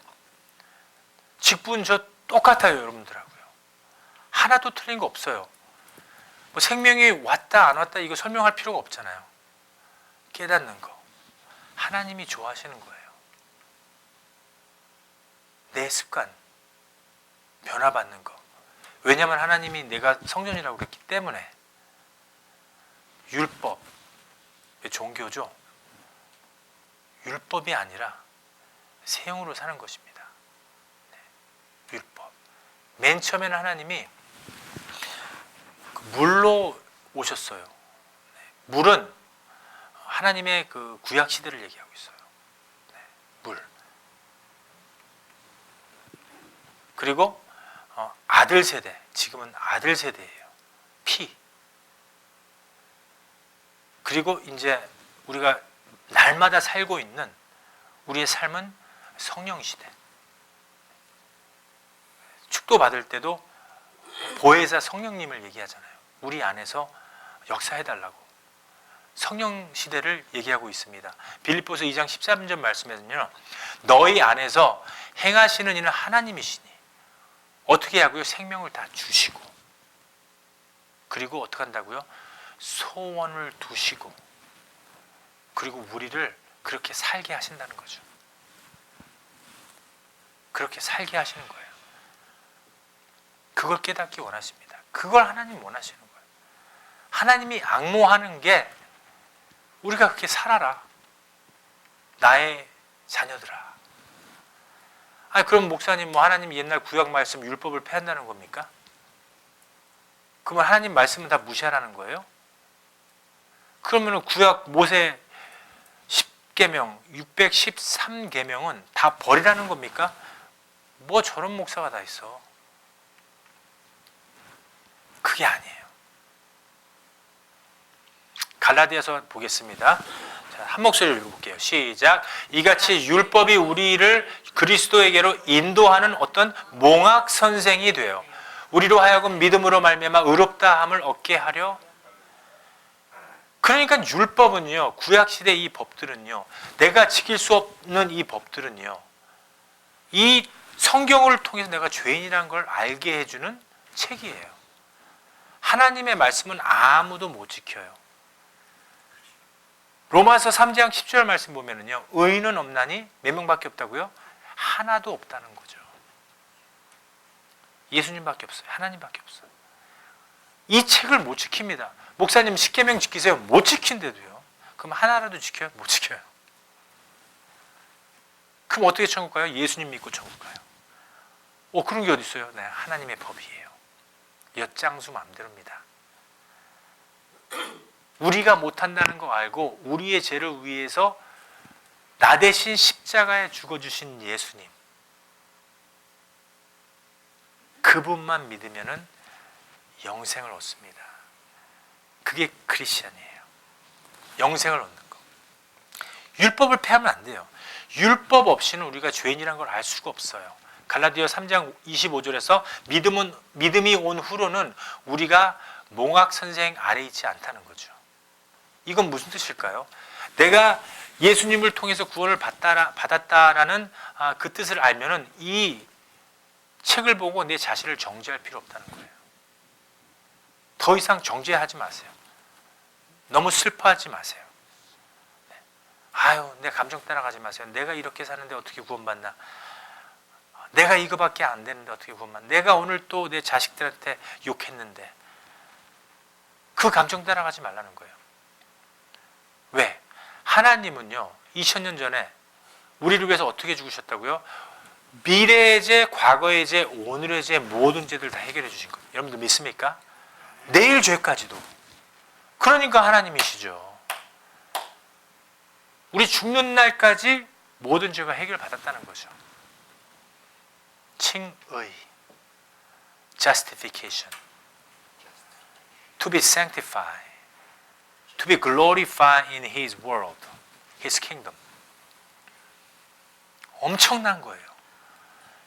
직분 저 똑같아요. 여러분들하고요. 하나도 틀린 거 없어요. 뭐 생명이 왔다 안 왔다 이거 설명할 필요가 없잖아요. 깨닫는 거. 하나님이 좋아하시는 거예요. 내 습관. 변화받는 거. 왜냐하면 하나님이 내가 성전이라고 그랬기 때문에 율법, 종교죠. 율법이 아니라 새 영으로 사는 것입니다. 네, 율법. 맨 처음에는 하나님이 물로 오셨어요. 네, 물은 하나님의 그 구약 시대를 얘기하고 있어요. 네, 물. 그리고 아들 세대, 지금은 아들 세대예요. 피. 그리고 이제 우리가 날마다 살고 있는 우리의 삶은 성령 시대. 축도 받을 때도 보혜사 성령님을 얘기하잖아요. 우리 안에서 역사해달라고. 성령 시대를 얘기하고 있습니다. 빌립보서 2장 13절 말씀에는요, 너희 안에서 행하시는 이는 하나님이시니 어떻게 하고요? 생명을 다 주시고, 그리고 어떻게 한다고요? 소원을 두시고, 그리고 우리를 그렇게 살게 하신다는 거죠. 그렇게 살게 하시는 거예요. 그걸 깨닫기 원하십니다. 그걸 하나님 원하시는 거예요. 하나님이 앙모하는 게 우리가 그렇게 살아라. 나의 자녀들아. 아니, 그럼 목사님, 뭐 하나님이 옛날 구약 말씀 율법을 폐한다는 겁니까? 그러면 하나님 말씀은 다 무시하라는 거예요? 그러면 구약 모세 10계명, 613계명은 다 버리라는 겁니까? 뭐 저런 목사가 다 있어. 그게 아니에요. 갈라디아서 보겠습니다. 자, 한 목소리로 읽어볼게요. 시작. 이같이 율법이 우리를 그리스도에게로 인도하는 어떤 몽학 선생이 되어 우리로 하여금 믿음으로 말미암아 의롭다함을 얻게 하려. 그러니까 율법은요, 구약시대 이 법들은요, 내가 지킬 수 없는 이 법들은요, 이 성경을 통해서 내가 죄인이라는 걸 알게 해주는 책이에요. 하나님의 말씀은 아무도 못 지켜요. 로마서 3장 10절 말씀 보면은요, 의인은 없나니 몇 명밖에 없다고요? 하나도 없다는 거죠. 예수님밖에 없어요. 하나님밖에 없어요. 이 책을 못 지킵니다. 목사님 10계명 지키세요. 못 지킨대도요. 그럼 하나라도 지켜요? 못 지켜요. 그럼 어떻게 천국 가요? 예수님 믿고 천국 가요. 그런 게 어디 있어요? 네, 하나님의 법이에요. 엿장수 마음대로입니다. 우리가 못한다는 거 알고 우리의 죄를 위해서 나 대신 십자가에 죽어주신 예수님, 그분만 믿으면은 영생을 얻습니다. 그게 크리스천이에요. 영생을 얻는 거. 율법을 폐하면 안 돼요. 율법 없이는 우리가 죄인이라는 걸 알 수가 없어요. 갈라디아 3장 25절에서 믿음이 온 후로는 우리가 몽학 선생 아래 있지 않다는 거죠. 이건 무슨 뜻일까요? 내가 예수님을 통해서 구원을 받았다라는 그 뜻을 알면은 이 책을 보고 내 자신을 정죄할 필요 없다는 거예요. 더 이상 정죄하지 마세요. 너무 슬퍼하지 마세요. 아유, 내 감정 따라가지 마세요. 내가 이렇게 사는데 어떻게 구원받나? 내가 이거밖에 안 되는데 어떻게 구원받나? 내가 오늘 또 내 자식들한테 욕했는데. 그 감정 따라가지 말라는 거예요. 왜? 하나님은요, 2000년 전에 우리를 위해서 어떻게 죽으셨다고요? 미래의 죄, 과거의 죄, 오늘의 죄, 모든 죄들 다 해결해 주신 거예요. 여러분들 믿습니까? 내일 죄까지도. 그러니까 하나님이시죠. 우리 죽는 날까지 모든 죄가 해결받았다는 거죠. 칭의, justification, to be sanctified, to be glorified in His world, His kingdom. 엄청난 거예요.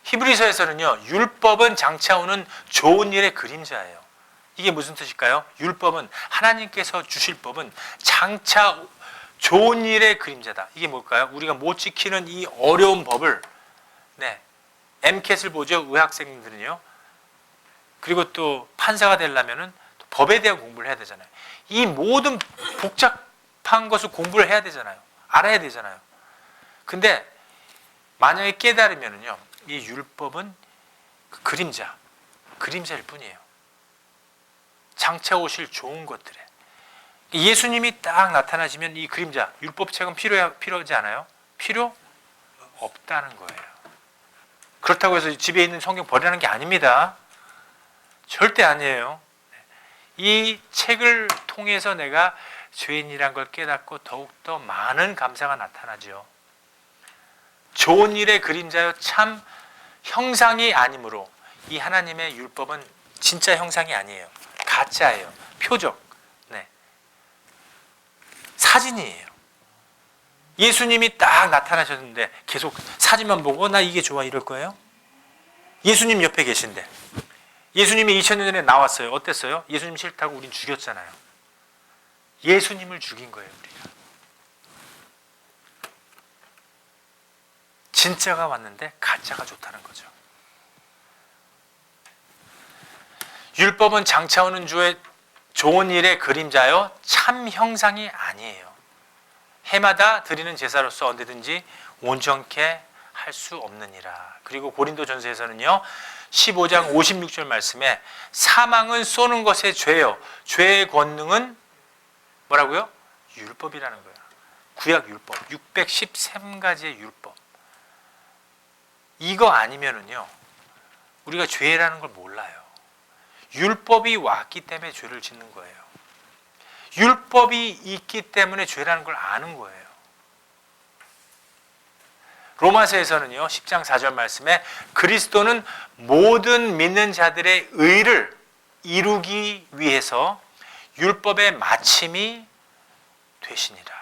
히브리서에서는요, 율법은 장차 오는 좋은 일의 그림자예요. 이게 무슨 뜻일까요? 율법은, 하나님께서 주실 법은 장차 좋은 일의 그림자다. 이게 뭘까요? 우리가 못 지키는 이 어려운 법을, 네, MCAT을 보죠, 의학생들은요. 그리고 또 판사가 되려면은 법에 대한 공부를 해야 되잖아요. 이 모든 복잡한 것을 공부를 해야 되잖아요. 알아야 되잖아요. 근데 만약에 깨달으면은요, 이 율법은 그 그림자일 뿐이에요. 장차 오실 좋은 것들에 예수님이 딱 나타나시면 이 그림자, 율법책은 필요하지 않아요? 필요 없다는 거예요. 그렇다고 해서 집에 있는 성경 버리라는 게 아닙니다. 절대 아니에요. 이 책을 통해서 내가 죄인이란 걸 깨닫고 더욱더 많은 감사가 나타나죠. 좋은 일의 그림자요 참 형상이 아니므로 이 하나님의 율법은 진짜 형상이 아니에요. 가짜예요. 표적. 네. 사진이에요. 예수님이 딱 나타나셨는데 계속 사진만 보고 나 이게 좋아 이럴 거예요? 예수님 옆에 계신데 예수님이 2000년 전에 나왔어요. 어땠어요? 예수님 싫다고 우린 죽였잖아요. 예수님을 죽인 거예요. 우리가. 진짜가 왔는데 가짜가 좋다는 거죠. 율법은 장차오는 주의 좋은 일의 그림자요 참 형상이 아니에요. 해마다 드리는 제사로서 언제든지 온전케 할 수 없느니라. 그리고 고린도전서에서는요 15장 56절 말씀에 사망은 쏘는 것의 죄요 죄의 권능은 뭐라고요? 율법이라는 거예요. 구약 율법 613가지의 율법. 이거 아니면은요 우리가 죄라는 걸 몰라요. 율법이 왔기 때문에 죄를 짓는 거예요. 율법이 있기 때문에 죄라는 걸 아는 거예요. 로마서에서는요 10장 4절 말씀에 그리스도는 모든 믿는 자들의 의를 이루기 위해서 율법의 마침이 되시니라.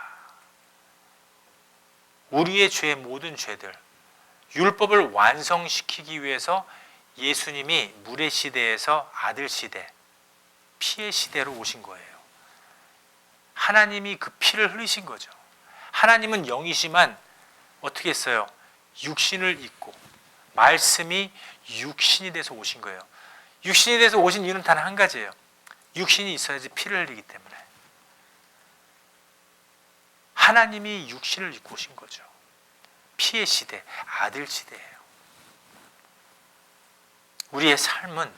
우리의 죄의 모든 죄들 율법을 완성시키기 위해서 예수님이 물의 시대에서 아들 시대 피의 시대로 오신 거예요. 하나님이 그 피를 흘리신 거죠. 하나님은 영이시만 어떻게 했어요? 육신을 입고 말씀이 육신이 돼서 오신 거예요. 육신이 돼서 오신 이유는 단 한 가지예요. 육신이 있어야지 피를 흘리기 때문에. 하나님이 육신을 입고 오신 거죠. 피의 시대, 아들 시대예요. 우리의 삶은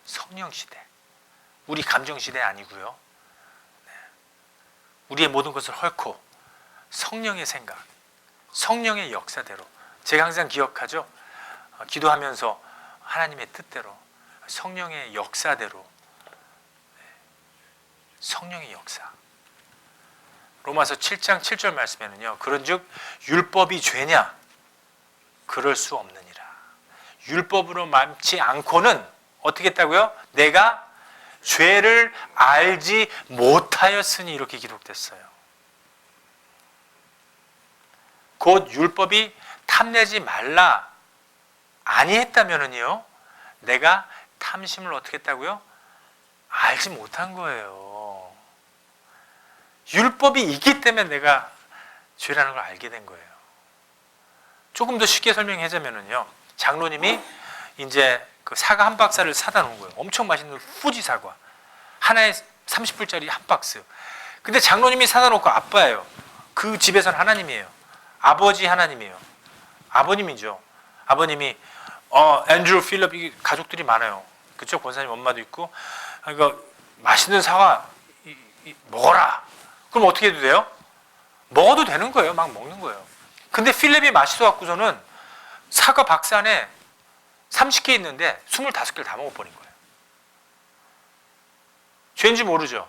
성령 시대, 우리 감정 시대 아니고요. 우리의 모든 것을 헐고 성령의 생각, 성령의 역사대로. 제가 항상 기억하죠. 기도하면서 하나님의 뜻대로, 성령의 역사대로. 성령의 역사. 로마서 7장 7절 말씀에는요. 그런즉 율법이 죄냐? 그럴 수 없느니라. 율법으로 많지 않고는 어떻게 했다고요? 내가 죄를 알지 못하였으니 이렇게 기록됐어요. 곧 율법이 탐내지 말라 아니했다면은요. 내가 탐심을 어떻게 했다고요? 알지 못한 거예요. 율법이 있기 때문에 내가 죄라는 걸 알게 된 거예요. 조금 더 쉽게 설명하자면은요. 장로님이 이제 그 사과 한 박스를 사다 놓은 거예요. 엄청 맛있는 후지 사과. 하나에 30불짜리 한 박스. 근데 장로님이 사다 놓고 아빠예요. 그 집에서는 하나님이에요. 아버지 하나님이에요. 아버님이죠. 아버님이 앤드루 필립 가족들이 많아요. 그쪽 권사님 엄마도 있고. 그러니까 맛있는 사과 먹어라. 그럼 어떻게 해도 돼요? 먹어도 되는 거예요. 막 먹는 거예요. 근데 필립이 맛있어 갖고서는 사과 박스 안에 30개 있는데 25개를 다 먹어버린 거예요. 죄인지 모르죠.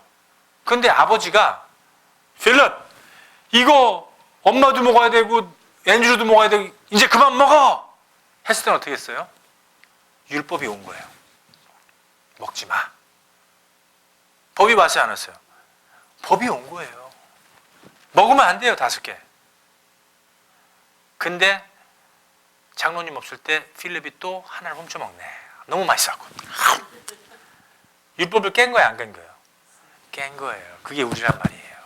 근데 아버지가 필립 이거 엄마도 먹어야 되고 앤드루도 먹어야 되고 이제 그만 먹어! 했을 때는 어떻게 했어요? 율법이 온 거예요. 먹지 마. 법이 와지 않았어요. 법이 온 거예요. 먹으면 안 돼요. 5개. 근데 장로님 없을 때 필립이 또 하나를 훔쳐먹네. 너무 맛있어갖고. 율법을 깬 거예요? 안 깬 거예요? 깬 거예요. 그게 우리란 말이에요.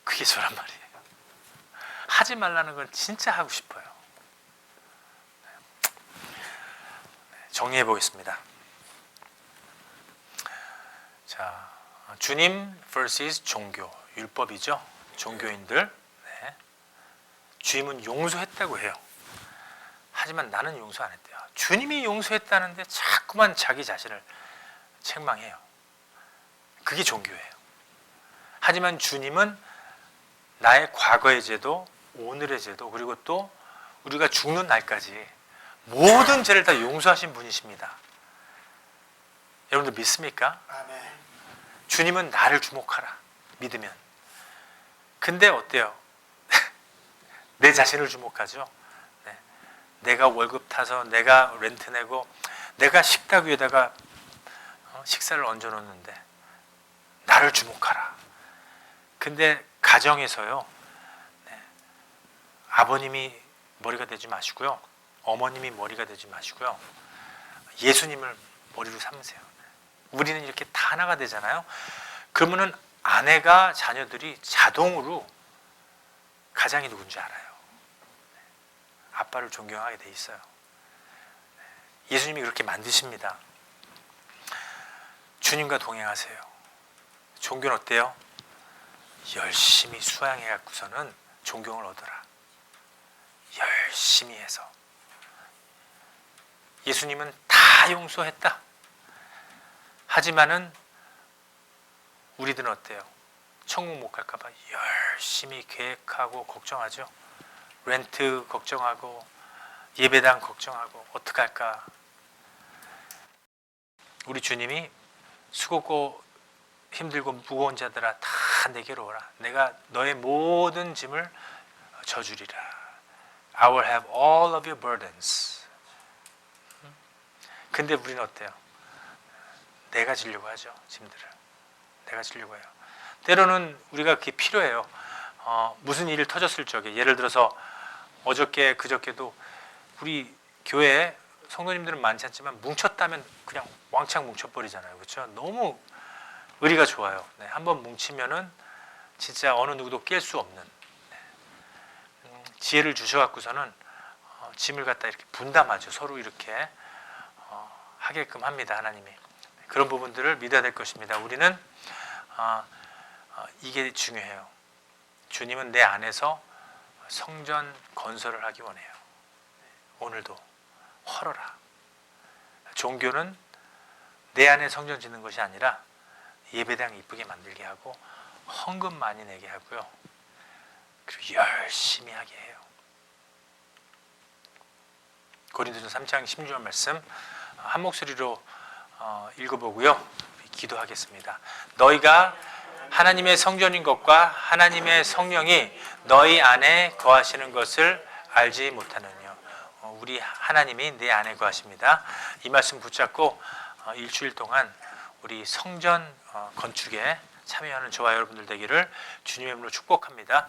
그게 저란 말이에요. 하지 말라는 건 진짜 하고 싶어요. 정리해 보겠습니다. 자, 주님 vs 종교, 율법이죠. 종교인들. 네. 주님은 용서했다고 해요. 하지만 나는 용서 안 했대요. 주님이 용서했다는데 자꾸만 자기 자신을 책망해요. 그게 종교예요. 하지만 주님은 나의 과거의 죄도, 오늘의 죄도, 그리고 또 우리가 죽는 날까지 모든 죄를 다 용서하신 분이십니다. 여러분들 믿습니까? 아멘. 주님은 나를 주목하라. 믿으면. 근데 어때요? 내 자신을 주목하죠. 네. 내가 월급 타서 내가 렌트 내고 내가 식탁 위에다가 식사를 얹어놓는데 나를 주목하라. 근데 가정에서요, 네. 아버님이 머리가 되지 마시고요, 어머님이 머리가 되지 마시고요, 예수님을 머리로 삼으세요. 우리는 이렇게 다 하나가 되잖아요. 그러면은 아내가 자녀들이 자동으로 가장이 누군지 알아요. 아빠를 존경하게 돼 있어요. 예수님이 그렇게 만드십니다. 주님과 동행하세요. 종교는 어때요? 열심히 수양해 갖고서는 존경을 얻어라. 열심히 해서. 예수님은 다 용서했다. 하지만은 우리들은 어때요? 천국 못 갈까 봐 열심히 계획하고 걱정하죠. 렌트 걱정하고 예배당 걱정하고 어떡할까. 우리 주님이 수고고 힘들고 무거운 자들아 다 내게로 오라. 내가 너의 모든 짐을 져주리라. I will have all of your burdens. 근데 우리는 어때요? 내가 지려고 하죠. 짐들을. 내가 지려고 해요. 때로는 우리가 그게 필요해요. 무슨 일이 터졌을 적에, 예를 들어서 어저께 그저께도 우리 교회에 성도님들은 많지 않지만 뭉쳤다면 그냥 왕창 뭉쳐버리잖아요. 그렇죠? 너무 의리가 좋아요. 네, 한번 뭉치면은 진짜 어느 누구도 깰 수 없는, 지혜를 주셔갖고서는 짐을 갖다 이렇게 분담하죠. 서로 이렇게 하게끔 합니다. 하나님이. 그런 부분들을 믿어야 될 것입니다. 우리는 이게 중요해요. 주님은 내 안에서 성전 건설을 하기 원해요. 오늘도 헐어라. 종교는 내 안에 성전 짓는 것이 아니라 예배당 이쁘게 만들게 하고 헌금 많이 내게 하고요. 그리고 열심히 하게 해요. 고린도전서 3장 16절 말씀 한 목소리로 읽어보고요. 기도하겠습니다. 너희가 하나님의 성전인 것과 하나님의 성령이 너희 안에 거하시는 것을 알지 못하느냐. 우리 하나님이 내 안에 거하십니다. 이 말씀 붙잡고 일주일 동안 우리 성전 건축에 참여하는 저와 여러분들 되기를 주님의 이름으로 축복합니다.